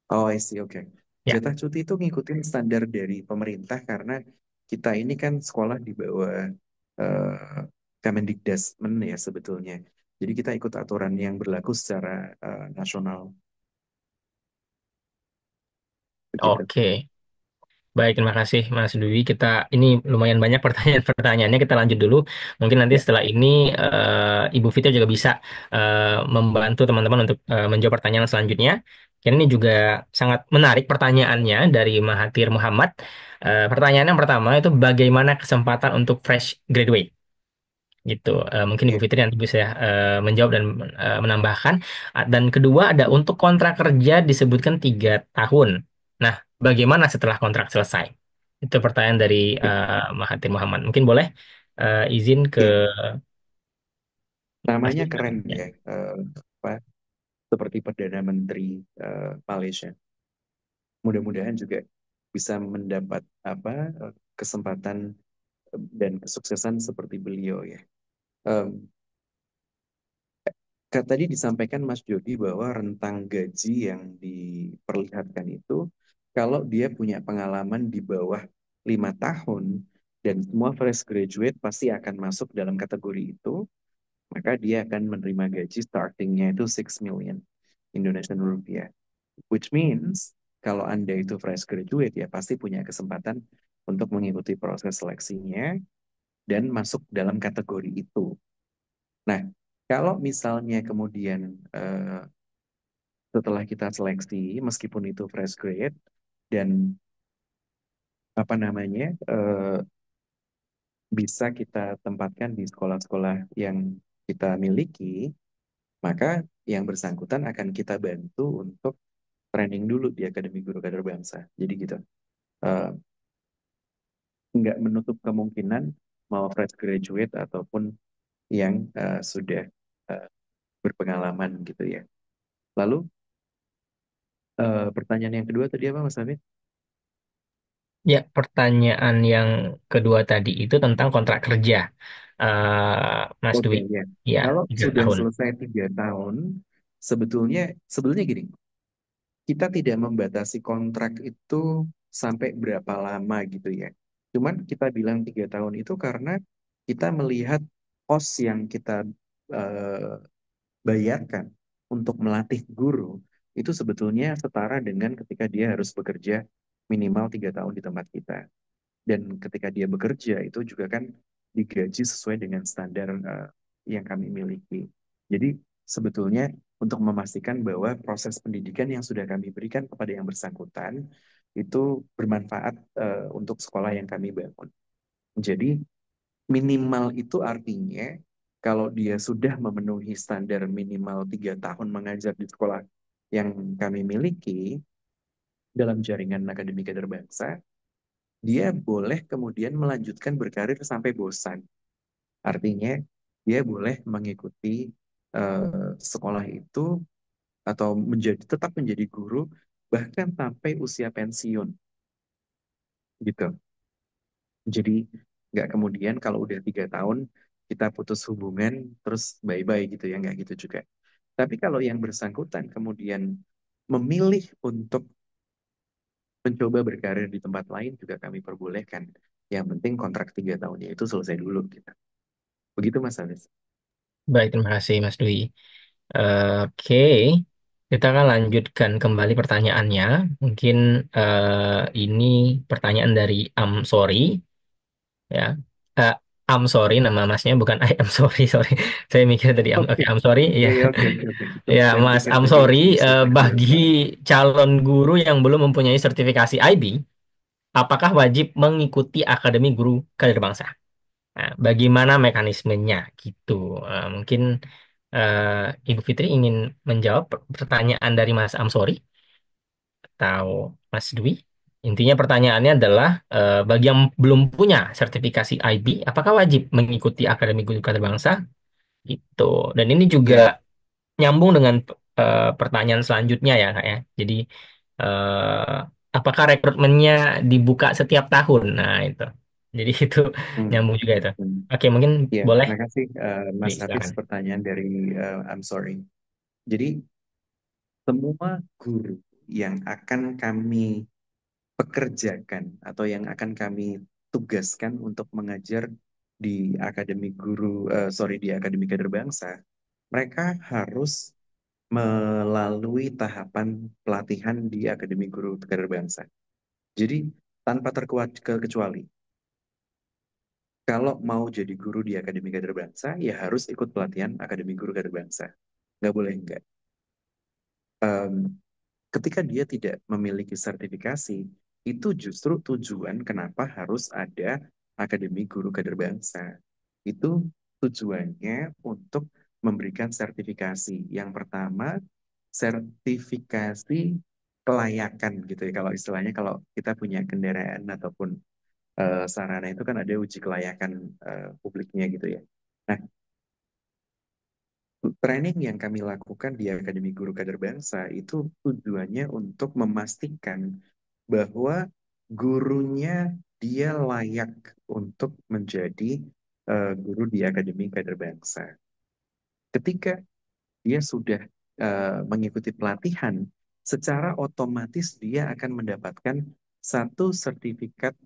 Oh, I see, oke. Ya, Jatah cuti itu ngikutin standar dari pemerintah karena kita ini kan sekolah di bawah eh, Kemendikbudmen ya sebetulnya. Jadi kita ikut aturan yang berlaku secara nasional begitu. oke. Baik, terima kasih Mas Dwi. Kita ini lumayan banyak pertanyaan-pertanyaannya. Kita lanjut dulu. Mungkin nanti Ya, setelah ini Ibu Fitri juga bisa membantu teman-teman untuk menjawab pertanyaan selanjutnya. Dan ini juga sangat menarik pertanyaannya dari Mahathir Muhammad. Pertanyaan yang pertama itu bagaimana kesempatan untuk fresh graduate? Gitu. Mungkin Ibu ya. Fitri nanti bisa menjawab dan menambahkan. Dan kedua ada untuk kontrak kerja disebutkan 3 tahun. Nah, bagaimana setelah kontrak selesai? Itu pertanyaan dari Ya, Mahathir Muhammad. Mungkin boleh izin ke ya. Mas Namanya Dwi. keren Ya. ya, apa, seperti Perdana Menteri Malaysia. Mudah-mudahan juga bisa mendapat apa kesempatan dan kesuksesan seperti beliau ya. Em, Tadi disampaikan Mas Jody bahwa rentang gaji yang diperlihatkan itu kalau dia punya pengalaman di bawah 5 tahun dan semua fresh graduate pasti akan masuk dalam kategori itu, maka dia akan menerima gaji startingnya itu 6 million Indonesian rupiah. Which means kalau Anda itu fresh graduate ya pasti punya kesempatan untuk mengikuti proses seleksinya dan masuk dalam kategori itu. Nah, kalau misalnya kemudian setelah kita seleksi, meskipun itu fresh grade dan apa namanya bisa kita tempatkan di sekolah-sekolah yang kita miliki, maka yang bersangkutan akan kita bantu untuk training dulu di Akademi Guru Kader Bangsa. Jadi gitu. Eh, nggak menutup kemungkinan mau fresh graduate ataupun yang sudah eh, berpengalaman gitu ya. Lalu pertanyaan yang kedua tadi apa Mas Hamid? Ya, pertanyaan yang kedua tadi itu tentang kontrak kerja, Mas Oke Dwi. ya. Ya, Kalau tiga sudah tahun. selesai 3 tahun, sebetulnya gini, kita tidak membatasi kontrak itu sampai berapa lama gitu ya. Cuman kita bilang 3 tahun itu karena kita melihat cost yang kita eh, bayarkan untuk melatih guru itu sebetulnya setara dengan ketika dia harus bekerja minimal 3 tahun di tempat kita. Dan ketika dia bekerja itu juga kan digaji sesuai dengan standar yang kami miliki. Jadi sebetulnya untuk memastikan bahwa proses pendidikan yang sudah kami berikan kepada yang bersangkutan itu bermanfaat untuk sekolah yang kami bangun. Jadi minimal itu artinya kalau dia sudah memenuhi standar minimal 3 tahun mengajar di sekolah yang kami miliki dalam jaringan Akademi Kader Bangsa, dia boleh kemudian melanjutkan berkarir sampai bosan. Artinya, dia boleh mengikuti sekolah itu atau tetap menjadi guru bahkan sampai usia pensiun, gitu. Jadi nggak kemudian kalau udah 3 tahun kita putus hubungan terus bye-bye gitu ya, nggak gitu juga. Tapi kalau yang bersangkutan kemudian memilih untuk mencoba berkarir di tempat lain juga kami perbolehkan. Yang penting kontrak 3 tahunnya itu selesai dulu gitu. Begitu Mas Anis. Baik, terima kasih Mas Dwi. Oke, kita akan lanjutkan kembali pertanyaannya. Mungkin ini pertanyaan dari Sorry, ya. Eh, Sorry, nama masnya bukan I am sorry, sorry. Saya mikir tadi Oke, Oke, Sorry, ya. iya, iya, oke, oke, oke. Ya, Saya Mas pikir tadi Sorry, misalnya bagi biasa. calon guru yang belum mempunyai sertifikasi IB, apakah wajib mengikuti Akademi Guru Kader Bangsa? Nah, bagaimana mekanismenya gitu? Mungkin Ibu Fitri ingin menjawab pertanyaan dari Mas Amsori atau Mas Dwi. Intinya pertanyaannya adalah bagi yang belum punya sertifikasi IB, apakah wajib mengikuti Akademi Guru Kader Bangsa? Gitu. Dan ini juga Ya, nyambung dengan pertanyaan selanjutnya ya, Kak ya. Jadi apakah rekrutmennya dibuka setiap tahun? Nah, itu. Jadi itu hmm, nyambung juga itu. hmm. Oke, mungkin Ya, boleh. makasih Mas Hafiz Silakan. pertanyaan dari I'm sorry. Jadi semua guru yang akan kami pekerjakan atau yang akan kami tugaskan untuk mengajar di di Akademi Kader Bangsa, mereka harus melalui tahapan pelatihan di Akademi Guru Kader Bangsa. Jadi tanpa terkecuali, kalau mau jadi guru di Akademi Kader Bangsa, ya harus ikut pelatihan Akademi Guru Kader Bangsa. Nggak boleh enggak. Em, Ketika dia tidak memiliki sertifikasi, itu justru tujuan kenapa harus ada Akademi Guru Kader Bangsa. Itu tujuannya untuk memberikan sertifikasi. Yang pertama, sertifikasi kelayakan gitu ya. Kalau istilahnya kalau kita punya kendaraan ataupun sarana itu kan ada uji kelayakan publiknya gitu ya. Nah, training yang kami lakukan di Akademi Guru Kader Bangsa itu tujuannya untuk memastikan bahwa gurunya dia layak untuk menjadi guru di Akademi Kader Bangsa. Ketika dia sudah mengikuti pelatihan, secara otomatis dia akan mendapatkan satu sertifikat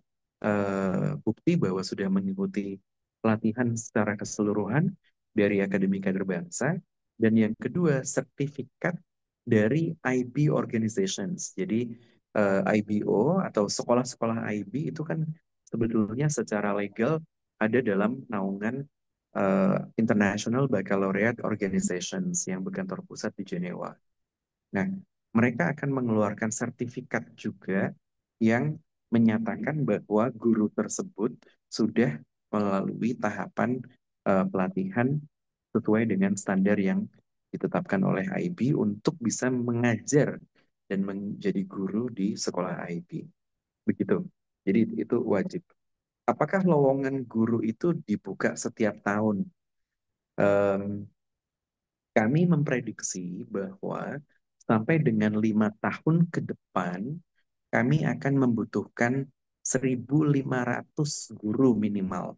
bukti bahwa sudah mengikuti pelatihan secara keseluruhan dari Akademi Kader Bangsa, dan yang kedua sertifikat dari IB organizations. Jadi IBO atau sekolah-sekolah IB itu kan sebetulnya secara legal ada dalam naungan International Baccalaureate Organizations yang berkantor pusat di Jenewa. Nah, mereka akan mengeluarkan sertifikat juga yang menyatakan bahwa guru tersebut sudah melalui tahapan pelatihan sesuai dengan standar yang ditetapkan oleh IB untuk bisa mengajar dan menjadi guru di sekolah IB. Begitu. Jadi itu wajib. Apakah lowongan guru itu dibuka setiap tahun? Em, Kami memprediksi bahwa sampai dengan 5 tahun ke depan, kami akan membutuhkan 1.500 guru minimal.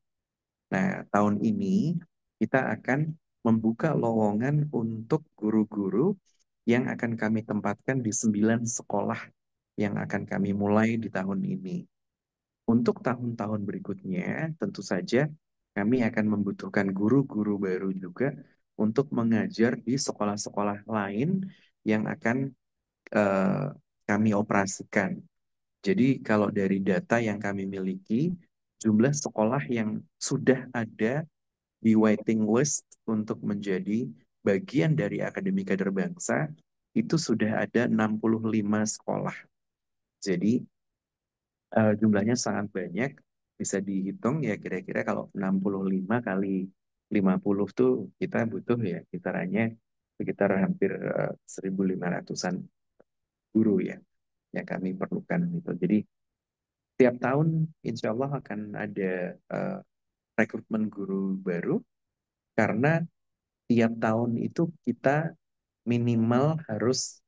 Nah, tahun ini kita akan membuka lowongan untuk guru-guru yang akan kami tempatkan di 9 sekolah yang akan kami mulai di tahun ini. Untuk tahun-tahun berikutnya, tentu saja kami akan membutuhkan guru-guru baru juga untuk mengajar di sekolah-sekolah lain yang akan eh, kami operasikan. Jadi kalau dari data yang kami miliki, jumlah sekolah yang sudah ada di waiting list untuk menjadi bagian dari Akademi Kader Bangsa itu sudah ada 65 sekolah. Jadi jumlahnya sangat banyak, bisa dihitung ya kira-kira kalau 65 kali 50 tuh kita butuh ya kisarannya sekitar hampir 1.500-an guru ya yang kami perlukan gitu. Jadi tiap tahun insya Allah akan ada eh, rekrutmen guru baru karena tiap tahun itu kita minimal harus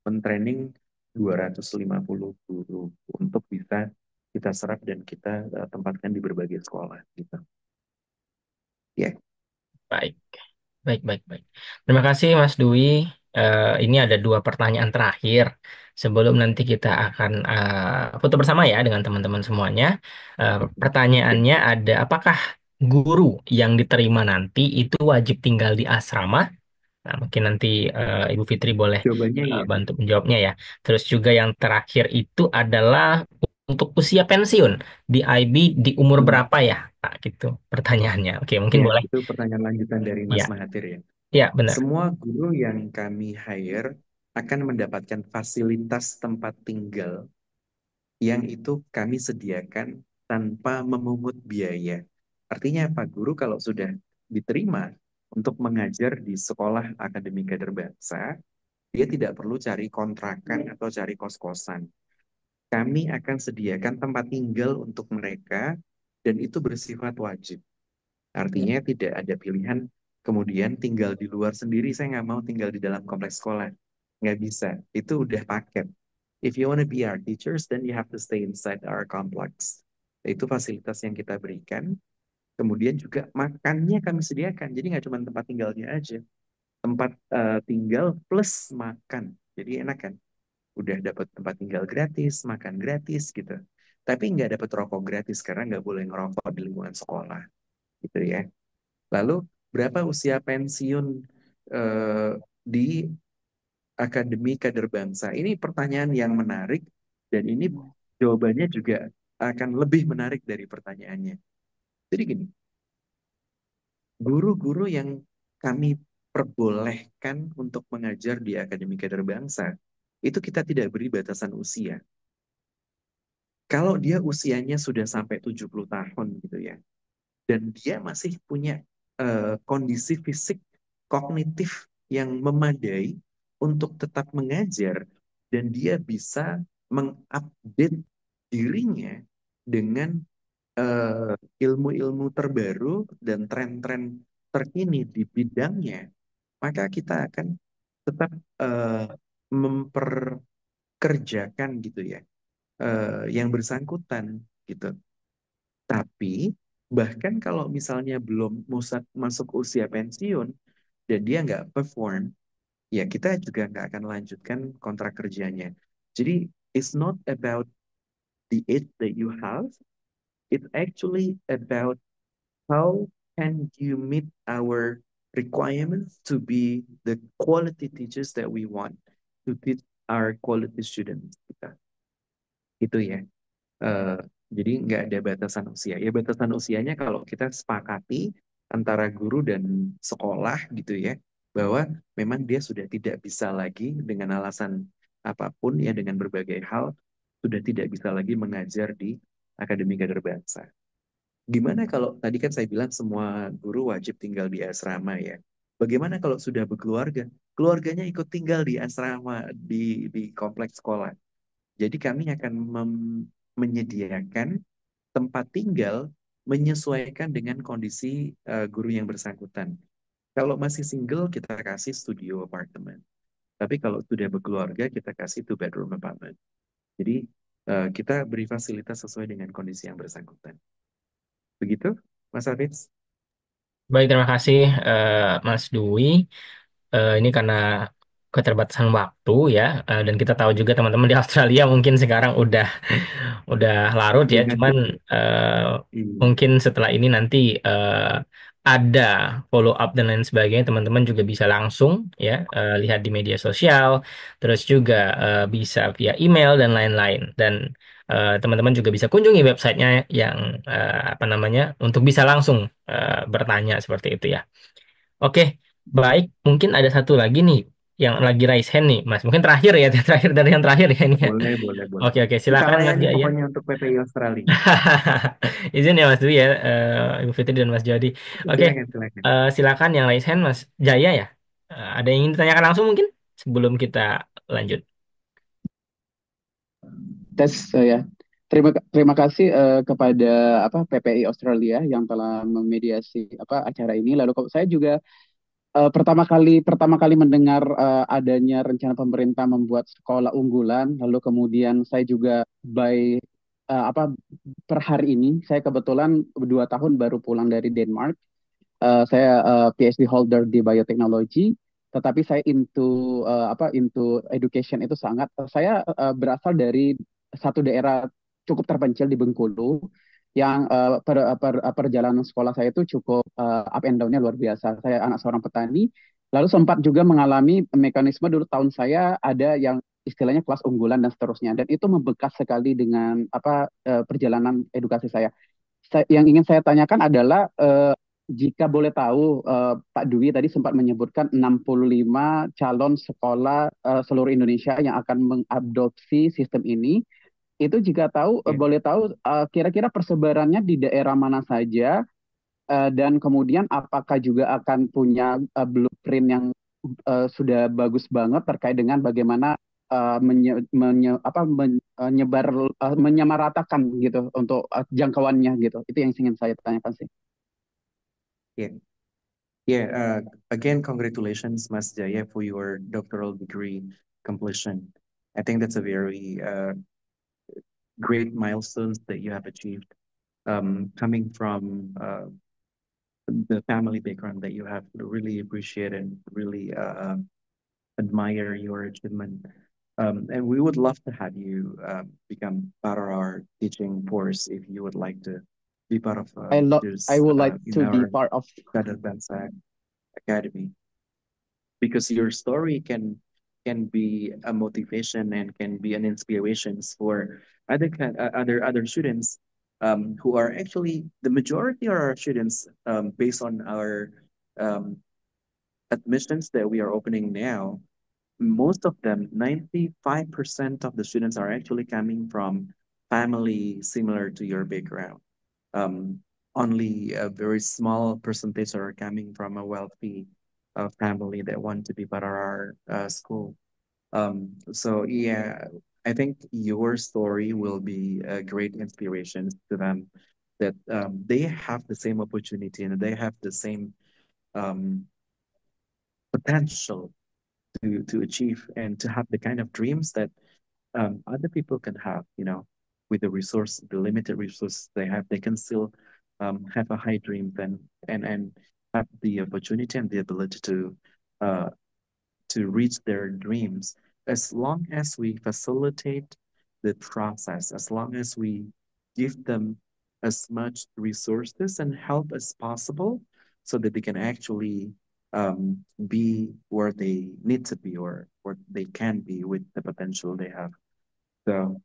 mentraining 250 guru untuk bisa kita serap dan kita tempatkan di berbagai sekolah gitu. Ya, Baik, baik, baik, baik. Terima kasih Mas Dwi. Ini ada dua pertanyaan terakhir sebelum nanti kita akan foto bersama ya dengan teman-teman semuanya. Pertanyaannya ada, apakah guru yang diterima nanti itu wajib tinggal di asrama? Nah, mungkin nanti Ibu Fitri boleh jawabannya iya. bantu menjawabnya ya. Terus juga yang terakhir itu adalah untuk usia pensiun di IB di umur Hmm. berapa ya? Nah, gitu pertanyaannya. Oke, mungkin Ya, boleh. itu pertanyaan lanjutan dari Mas Ya, Mahathir ya. ya benar. Semua guru yang kami hire akan mendapatkan fasilitas tempat tinggal yang itu kami sediakan tanpa memungut biaya. Artinya apa? Guru kalau sudah diterima untuk mengajar di sekolah Akademi Kader Bangsa, dia tidak perlu cari kontrakan atau cari kos-kosan. Kami akan sediakan tempat tinggal untuk mereka dan itu bersifat wajib. Artinya tidak ada pilihan kemudian tinggal di luar sendiri, saya nggak mau tinggal di dalam kompleks sekolah. Nggak bisa, itu udah paket. If you want to be our teachers, then you have to stay inside our complex. Itu fasilitas yang kita berikan. Kemudian juga makannya kami sediakan. Jadi nggak cuma tempat tinggalnya aja. Tempat tinggal plus makan. Jadi enak kan? Udah dapat tempat tinggal gratis, makan gratis gitu. Tapi nggak dapat rokok gratis karena nggak boleh ngerokok di lingkungan sekolah. Gitu ya. Lalu berapa usia pensiun di Akademi Kader Bangsa? Ini pertanyaan yang menarik dan ini jawabannya juga akan lebih menarik dari pertanyaannya. Jadi gini, guru-guru yang kami perbolehkan untuk mengajar di Akademi Kader Bangsa, itu kita tidak beri batasan usia. Kalau dia usianya sudah sampai 70 tahun gitu ya, dan dia masih punya kondisi fisik kognitif yang memadai untuk tetap mengajar dan dia bisa mengupdate dirinya dengan ilmu-ilmu terbaru dan tren-tren terkini di bidangnya, maka kita akan tetap memperkerjakan gitu ya yang bersangkutan gitu. Tapi bahkan kalau misalnya belum masuk usia pensiun dan dia nggak perform, ya kita juga nggak akan lanjutkan kontrak kerjanya. Jadi it's not about the age that you have, It's actually about how can you meet our requirements to be the quality teachers that we want to teach our quality students kita. Itu ya. Eh, jadi nggak ada batasan usia. Ya batasan usianya kalau kita sepakati antara guru dan sekolah gitu ya, bahwa memang dia sudah tidak bisa lagi dengan alasan apapun ya dengan berbagai hal sudah tidak bisa lagi mengajar di Akademi Kader Bangsa. Gimana kalau tadi kan saya bilang semua guru wajib tinggal di asrama ya. Bagaimana kalau sudah berkeluarga? Keluarganya ikut tinggal di asrama di kompleks sekolah. Jadi kami akan menyediakan tempat tinggal menyesuaikan dengan kondisi guru yang bersangkutan. Kalau masih single, kita kasih studio apartemen. Tapi kalau sudah berkeluarga, kita kasih two bedroom apartment. Jadi kita beri fasilitas sesuai dengan kondisi yang bersangkutan. Begitu, Mas Hafiz? Baik, terima kasih Mas Dwi. Ini karena keterbatasan waktu ya, dan kita tahu juga teman-teman di Australia mungkin sekarang udah larut ya. Udah Cuman ngantuk ya? eh, Iya. mungkin setelah ini nanti ada follow up dan lain sebagainya. Teman-teman juga bisa langsung ya lihat di media sosial, terus juga bisa via email dan lain-lain. Dan teman-teman juga bisa kunjungi websitenya yang apa namanya untuk bisa langsung bertanya seperti itu ya. Oke, baik. Mungkin ada satu lagi nih yang lagi raise hand nih, Mas. Mungkin terakhir ya, terakhir dari yang terakhir ya ini ya. Boleh, boleh, boleh. Oke, oke. Kita Silakan Mas layani Jaya. pokoknya untuk PPI Australia. Izin ya Mas Dwi ya, Ibu Fitri dan Mas Jody. Oke, Silakan, silakan. silakan yang raise hand Mas Jaya ya. Ada yang ingin ditanyakan langsung mungkin sebelum kita lanjut. Tes ya. Terima kasih kepada PPI Australia yang telah memediasi acara ini. Lalu saya juga pertama kali mendengar adanya rencana pemerintah membuat sekolah unggulan. Lalu kemudian saya juga by eh, apa per hari ini saya kebetulan 2 tahun baru pulang dari Denmark. Saya PhD holder di biotechnology, tetapi saya into education itu sangat. Saya berasal dari satu daerah cukup terpencil di Bengkulu, yang perjalanan sekolah saya itu cukup up and down-nya luar biasa. Saya anak seorang petani, lalu sempat juga mengalami mekanisme dulu tahun saya ada yang istilahnya kelas unggulan dan seterusnya, dan itu membekas sekali dengan perjalanan edukasi saya. Yang ingin saya tanyakan adalah jika boleh tahu, Pak Dwi tadi sempat menyebutkan 65 calon sekolah seluruh Indonesia yang akan mengadopsi sistem ini. Itu jika tahu, Ya. boleh tahu kira-kira persebarannya di daerah mana saja, dan kemudian apakah juga akan punya blueprint yang sudah bagus banget terkait dengan bagaimana menyamaratakan gitu untuk jangkauannya gitu. Itu yang ingin saya tanyakan sih. Yeah. Yeah. Again, congratulations, Mas Jaya, for your doctoral degree completion. I think that's a very great milestones that you have achieved. Coming from the family background that you have, really appreciate and really admire your achievement. And we would love to have you become part of our teaching force if you would like to be part of I would like in to be our part of. Kader Bangsa Academy, because your story can be a motivation and can be an inspiration for other students who are actually the majority of our students based on our um, admissions that we are opening now. Most of them, 95% of the students are actually coming from family similar to your background. Um, Only a very small percentage are coming from a wealthy family that want to be part of our school. So yeah, I think your story will be a great inspiration to them, that they have the same opportunity and they have the same um, potential to achieve and to have the kind of dreams that other people can have, with the limited resources they have, they can still have a high dream and have the opportunity and the ability uh, to reach their dreams, as long as we facilitate the process, as long as we give them as much resources and help as possible so that they can actually be where they need to be or where they can be with the potential they have. So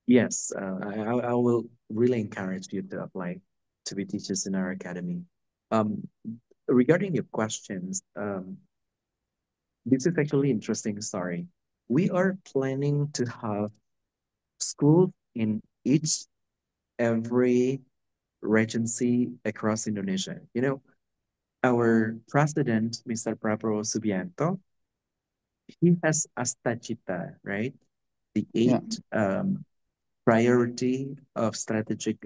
yes, I will really encourage you to apply to be teachers in our academy. Um, Regarding your questions, this is actually interesting story. We are planning to have schools in each every regency across Indonesia. You know, our president, Mr. Prabowo Subianto, he has Astacita, right? The Ya, eight priority of strategic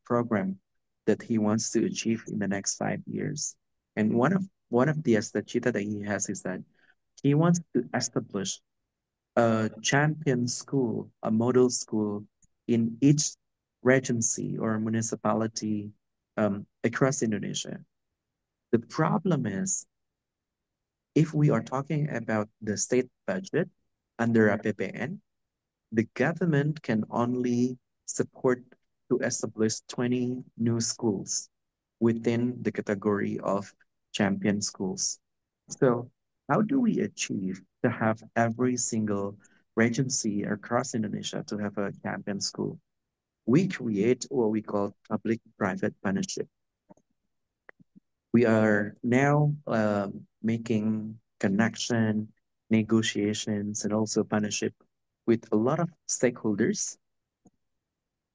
program that he wants to achieve in the next 5 years. And one of the Astacita that he has is that he wants to establish a champion school, a model school in each regency or municipality across Indonesia. The problem is, if we are talking about the state budget under APBN, the government can only support to establish 20 new schools within the category of champion schools. So how do we achieve to have every single regency across Indonesia to have a champion school? We create what we call public-private partnership. We are now making connection, negotiations, and also partnership with a lot of stakeholders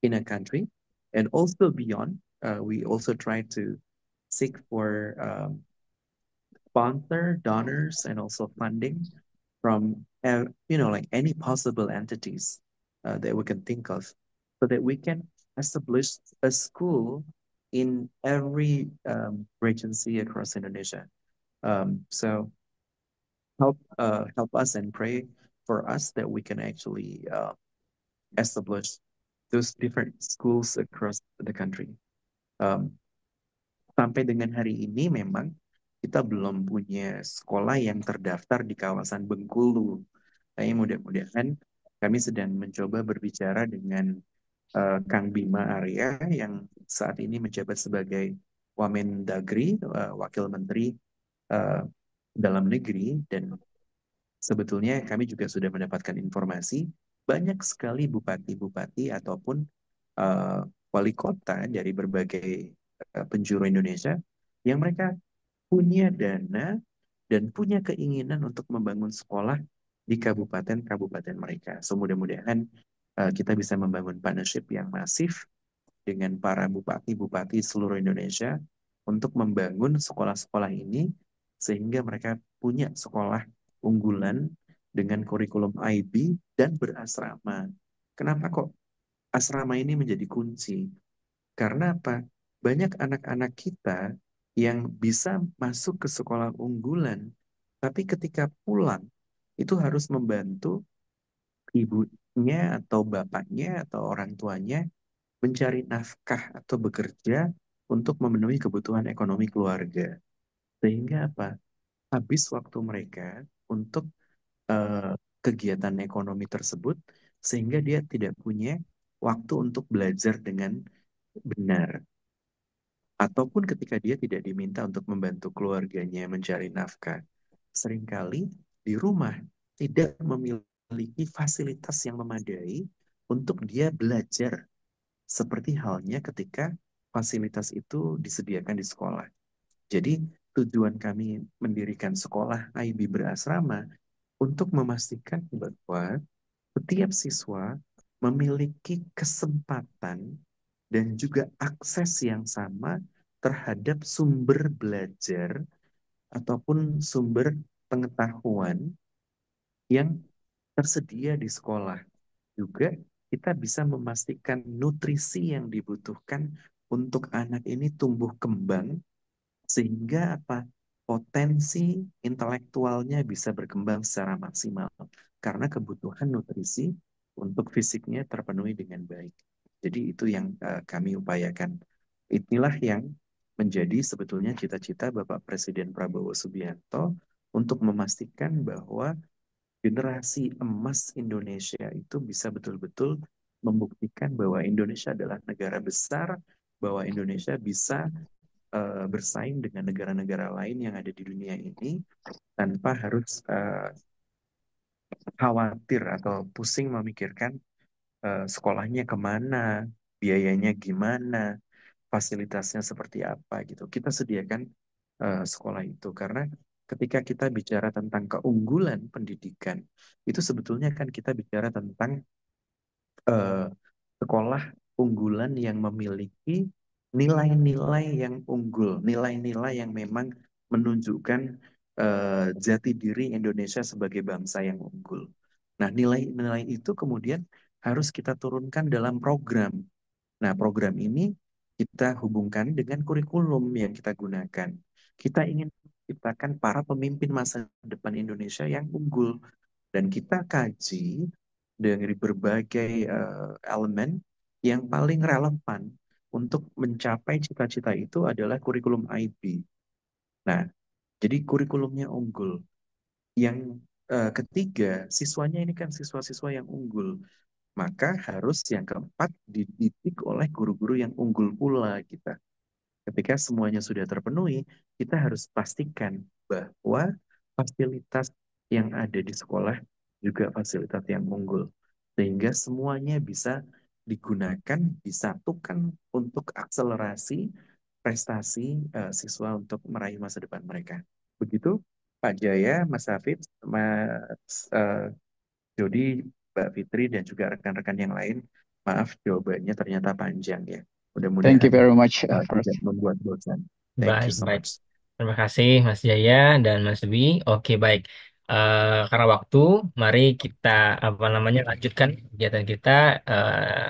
in a country and also beyond. We also try to seek for sponsor, donors, and also funding from like any possible entities that we can think of, so that we can establish a school in every regency across Indonesia. So help us and pray for us that we can actually establish those different schools across the country. Um, Sampai dengan hari ini memang kita belum punya sekolah yang terdaftar di kawasan Bengkulu. Tapi mudah-mudahan kami sedang mencoba berbicara dengan Kang Bima Arya yang saat ini menjabat sebagai Wamendagri, Wakil Menteri Dalam Negeri, dan sebetulnya kami juga sudah mendapatkan informasi banyak sekali bupati-bupati ataupun wali kota dari berbagai penjuru Indonesia yang mereka punya dana dan punya keinginan untuk membangun sekolah di kabupaten-kabupaten mereka. So mudah-mudahan kita bisa membangun partnership yang masif dengan para bupati-bupati seluruh Indonesia untuk membangun sekolah-sekolah ini sehingga mereka punya sekolah unggulan dengan kurikulum IB dan berasrama. Kenapa kok asrama ini menjadi kunci? Karena apa? Banyak anak-anak kita yang bisa masuk ke sekolah unggulan, tapi ketika pulang itu harus membantu ibunya atau bapaknya atau orang tuanya mencari nafkah atau bekerja untuk memenuhi kebutuhan ekonomi keluarga. Sehingga apa? Habis waktu mereka untuk kegiatan ekonomi tersebut, sehingga dia tidak punya waktu untuk belajar dengan benar. Ataupun ketika dia tidak diminta untuk membantu keluarganya mencari nafkah, seringkali di rumah tidak memiliki fasilitas yang memadai untuk dia belajar, seperti halnya ketika fasilitas itu disediakan di sekolah. Jadi tujuan kami mendirikan sekolah IB berasrama untuk memastikan bahwa setiap siswa memiliki kesempatan dan juga akses yang sama terhadap sumber belajar ataupun sumber pengetahuan yang tersedia di sekolah. Juga kita bisa memastikan nutrisi yang dibutuhkan untuk anak ini tumbuh kembang sehingga apa? Potensi intelektualnya bisa berkembang secara maksimal karena kebutuhan nutrisi untuk fisiknya terpenuhi dengan baik. Jadi itu yang kami upayakan. Inilah yang menjadi sebetulnya cita-cita Bapak Presiden Prabowo Subianto untuk memastikan bahwa generasi emas Indonesia itu bisa betul-betul membuktikan bahwa Indonesia adalah negara besar bahwa Indonesia bisa bersaing dengan negara-negara lain yang ada di dunia ini tanpa harus khawatir atau pusing memikirkan sekolahnya kemana, biayanya gimana, fasilitasnya seperti apa gitu. Kita sediakan sekolah itu karena ketika kita bicara tentang keunggulan pendidikan, itu sebetulnya kan kita bicara tentang eh, sekolah unggulan yang memiliki nilai-nilai yang unggul, nilai-nilai yang memang menunjukkan jati diri Indonesia sebagai bangsa yang unggul. Nah, nilai-nilai itu kemudian harus kita turunkan dalam program. Nah, program ini kita hubungkan dengan kurikulum yang kita gunakan. Kita ingin menciptakan para pemimpin masa depan Indonesia yang unggul. Dan kita kaji dari berbagai elemen yang paling relevan untuk mencapai cita-cita itu adalah kurikulum IB. Nah, jadi kurikulumnya unggul. Yang ketiga, siswanya ini kan siswa-siswa yang unggul. Maka harus yang keempat dididik oleh guru-guru yang unggul pula kita. Ketika semuanya sudah terpenuhi, kita harus pastikan bahwa fasilitas yang ada di sekolah juga fasilitas yang unggul. Sehingga semuanya bisa digunakan, disatukan untuk akselerasi prestasi siswa untuk meraih masa depan mereka. Begitu, Pak Jaya, Mas Hafid, Mas Jody, Mbak Fitri, dan juga rekan-rekan yang lain. Maaf, jawabannya ternyata panjang ya. Thank you Mudah-mudahan very much, Prof. tidak membuat bosan. Thank you Baik, so baik. much. Terima kasih Mas Jaya dan Mas Dwi. Oke, baik. Karena waktu, mari kita apa namanya lanjutkan kegiatan kita.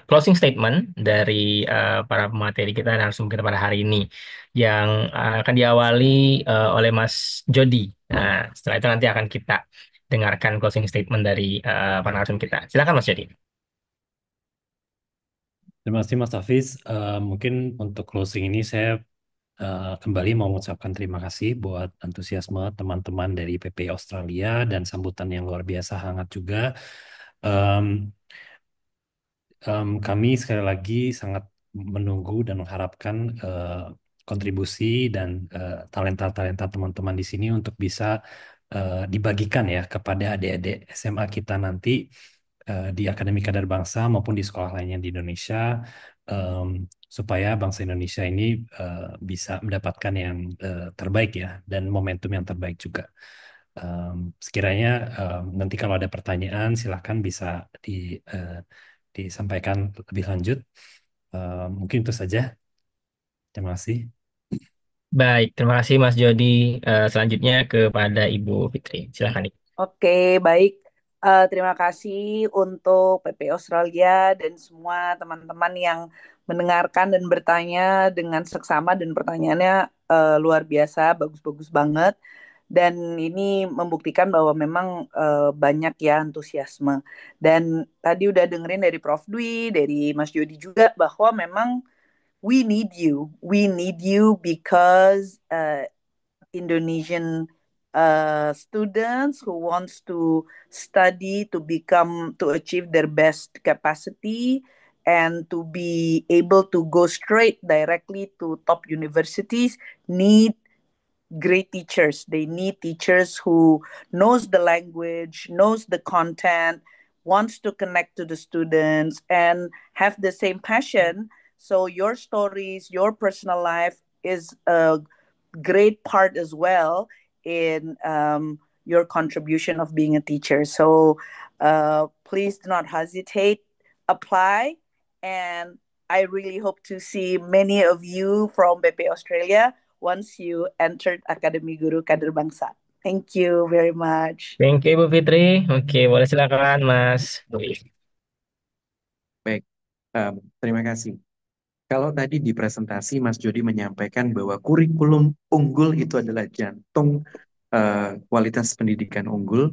Closing statement dari para pemateri kita dan narasumber kita pada hari ini, yang akan diawali oleh Mas Jody. Nah, setelah itu nanti akan kita dengarkan closing statement dari para narasumber kita. Silakan Mas Jody. Terima kasih Mas Hafiz. Mungkin untuk closing ini saya kembali mau mengucapkan terima kasih buat antusiasme teman-teman dari PPI Australia dan sambutan yang luar biasa hangat juga. Em, Kami sekali lagi sangat menunggu dan mengharapkan kontribusi dan talenta-talenta teman-teman di sini untuk bisa dibagikan ya kepada adik-adik SMA kita nanti di Akademi Kadar Bangsa maupun di sekolah lainnya di Indonesia, em, supaya bangsa Indonesia ini bisa mendapatkan yang terbaik ya dan momentum yang terbaik juga. Sekiranya nanti kalau ada pertanyaan silahkan bisa di eh, disampaikan lebih lanjut. Mungkin itu saja. Terima kasih. Baik, terima kasih Mas Jody. Selanjutnya kepada Ibu Fitri. Silakan. Oke, baik. Terima kasih untuk PP Australia dan semua teman-teman yang mendengarkan dan bertanya dengan seksama dan pertanyaannya luar biasa, bagus-bagus banget. Dan ini membuktikan bahwa memang banyak ya antusiasme. Dan tadi udah dengerin dari Prof. Dwi, dari Mas Jody juga bahwa memang we need you. We need you because Indonesian students who wants to study to become to achieve their best capacity and to be able to go straight directly to top universities need great teachers. They need teachers who knows the language, knows the content, wants to connect to the students and have the same passion. So your stories, your personal life is a great part as well in your contribution of being a teacher. So please do not hesitate, apply, and I really hope to see many of you from BP Australia once you entered Akademi Guru Kader Bangsa. Thank you very much. Thank you Ibu Fitri. Oke, boleh silakan Mas Dwi. Baik, terima kasih. Kalau tadi di presentasi Mas Jody menyampaikan bahwa kurikulum unggul itu adalah jantung kualitas pendidikan unggul,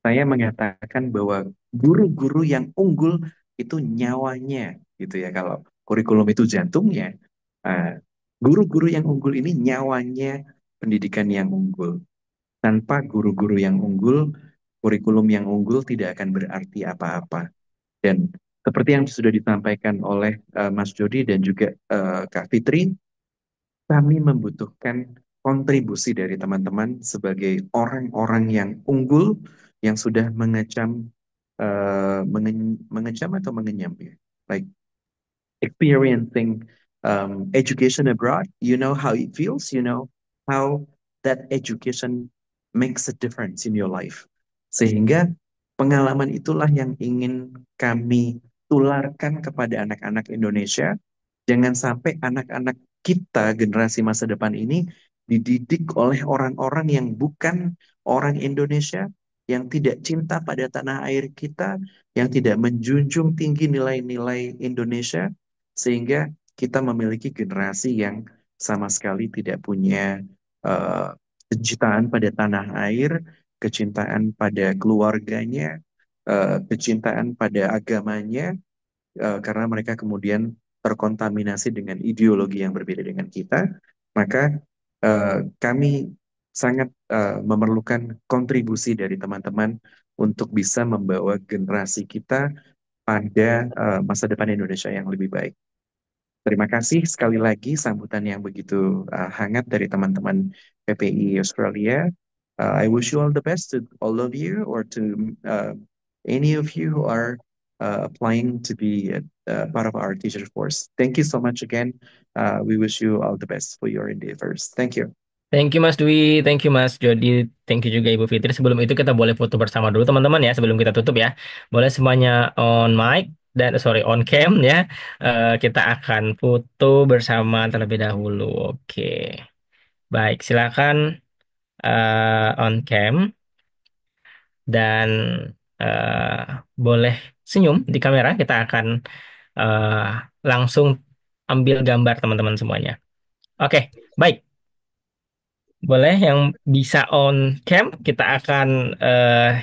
saya mengatakan bahwa guru-guru yang unggul itu nyawanya, gitu ya. Kalau kurikulum itu jantungnya, guru-guru yang unggul ini nyawanya pendidikan yang unggul. Tanpa guru-guru yang unggul, kurikulum yang unggul tidak akan berarti apa-apa. Dan seperti yang sudah disampaikan oleh Mas Jody dan juga Kak Fitri, kami membutuhkan kontribusi dari teman-teman sebagai orang-orang yang unggul yang sudah mengecam atau mengenyam ya, like experiencing education abroad. You know how it feels. You know how that education makes a difference in your life. Sehingga pengalaman itulah yang ingin kami tularkan kepada anak-anak Indonesia. Jangan sampai anak-anak kita generasi masa depan ini dididik oleh orang-orang yang bukan orang Indonesia, yang tidak cinta pada tanah air kita, yang tidak menjunjung tinggi nilai-nilai Indonesia, sehingga kita memiliki generasi yang sama sekali tidak punya eh, kecintaan pada tanah air, kecintaan pada keluarganya, kecintaan pada agamanya, karena mereka kemudian terkontaminasi dengan ideologi yang berbeda dengan kita, maka kami sangat memerlukan kontribusi dari teman-teman untuk bisa membawa generasi kita pada masa depan Indonesia yang lebih baik. Terima kasih sekali lagi sambutan yang begitu hangat dari teman-teman PPI Australia. I wish you all the best to all of you, or to any of you who are applying to be part of our teacher force. Thank you so much again. We wish you all the best for your endeavors. Thank you. Thank you Mas Dwi, thank you Mas Jody, thank you juga Ibu Fitri. Sebelum itu kita boleh foto bersama dulu teman-teman ya, sebelum kita tutup ya. Boleh semuanya on mic dan sorry on cam ya. Kita akan foto bersama terlebih dahulu. Oke, baik silakan on cam dan eh, boleh senyum di kamera. Kita akan eh, langsung ambil gambar teman-teman semuanya. Oke, baik. Boleh yang bisa on cam, kita akan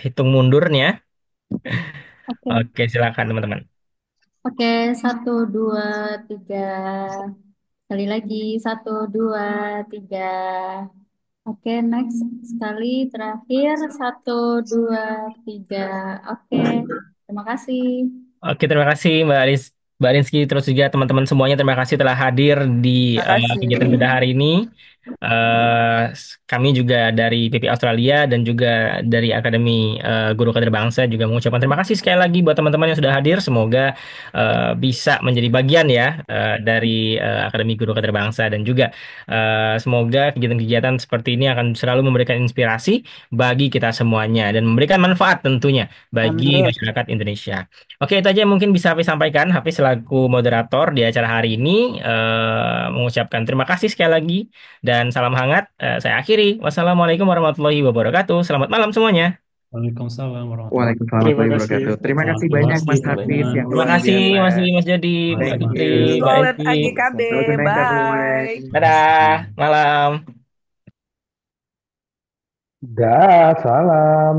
hitung mundurnya. Oke. Oke, silakan teman-teman. Oke, 1, 2, 3. Sekali lagi, 1, 2, 3. Oke, next sekali terakhir 1, 2, 3. Oke, terima kasih. Oke, terima kasih Mbak Rinski, terus juga teman-teman semuanya terima kasih telah hadir di Makasih. kegiatan kita hari ini. Kami juga dari PP Australia dan juga dari Akademi Guru Kader Bangsa juga mengucapkan terima kasih sekali lagi buat teman-teman yang sudah hadir. Semoga bisa menjadi bagian ya dari Akademi Guru Kader Bangsa, dan juga semoga kegiatan-kegiatan seperti ini akan selalu memberikan inspirasi bagi kita semuanya dan memberikan manfaat tentunya bagi Amin. masyarakat Indonesia. Oke, itu aja yang mungkin bisa Hafiz sampaikan. Hafiz selaku moderator di acara hari ini mengucapkan terima kasih sekali lagi dan salam hangat. Saya akhiri. Wassalamualaikum warahmatullahi wabarakatuh. Selamat malam semuanya. Waalaikumsalam warahmatullahi Waalaikumsalam Terima warahmatullahi kasih. wabarakatuh. Terima kasih wabarakatuh. banyak Mas Terima Hafiz kasih yang Terima luar kasih biasa. Mas Dwi, Mas Jody, Mbak Thank Fitri, you. Mbak Sekolah Rizky. AGKB. Have a good night everyone. Bye. Dadah, malam. Dah, salam.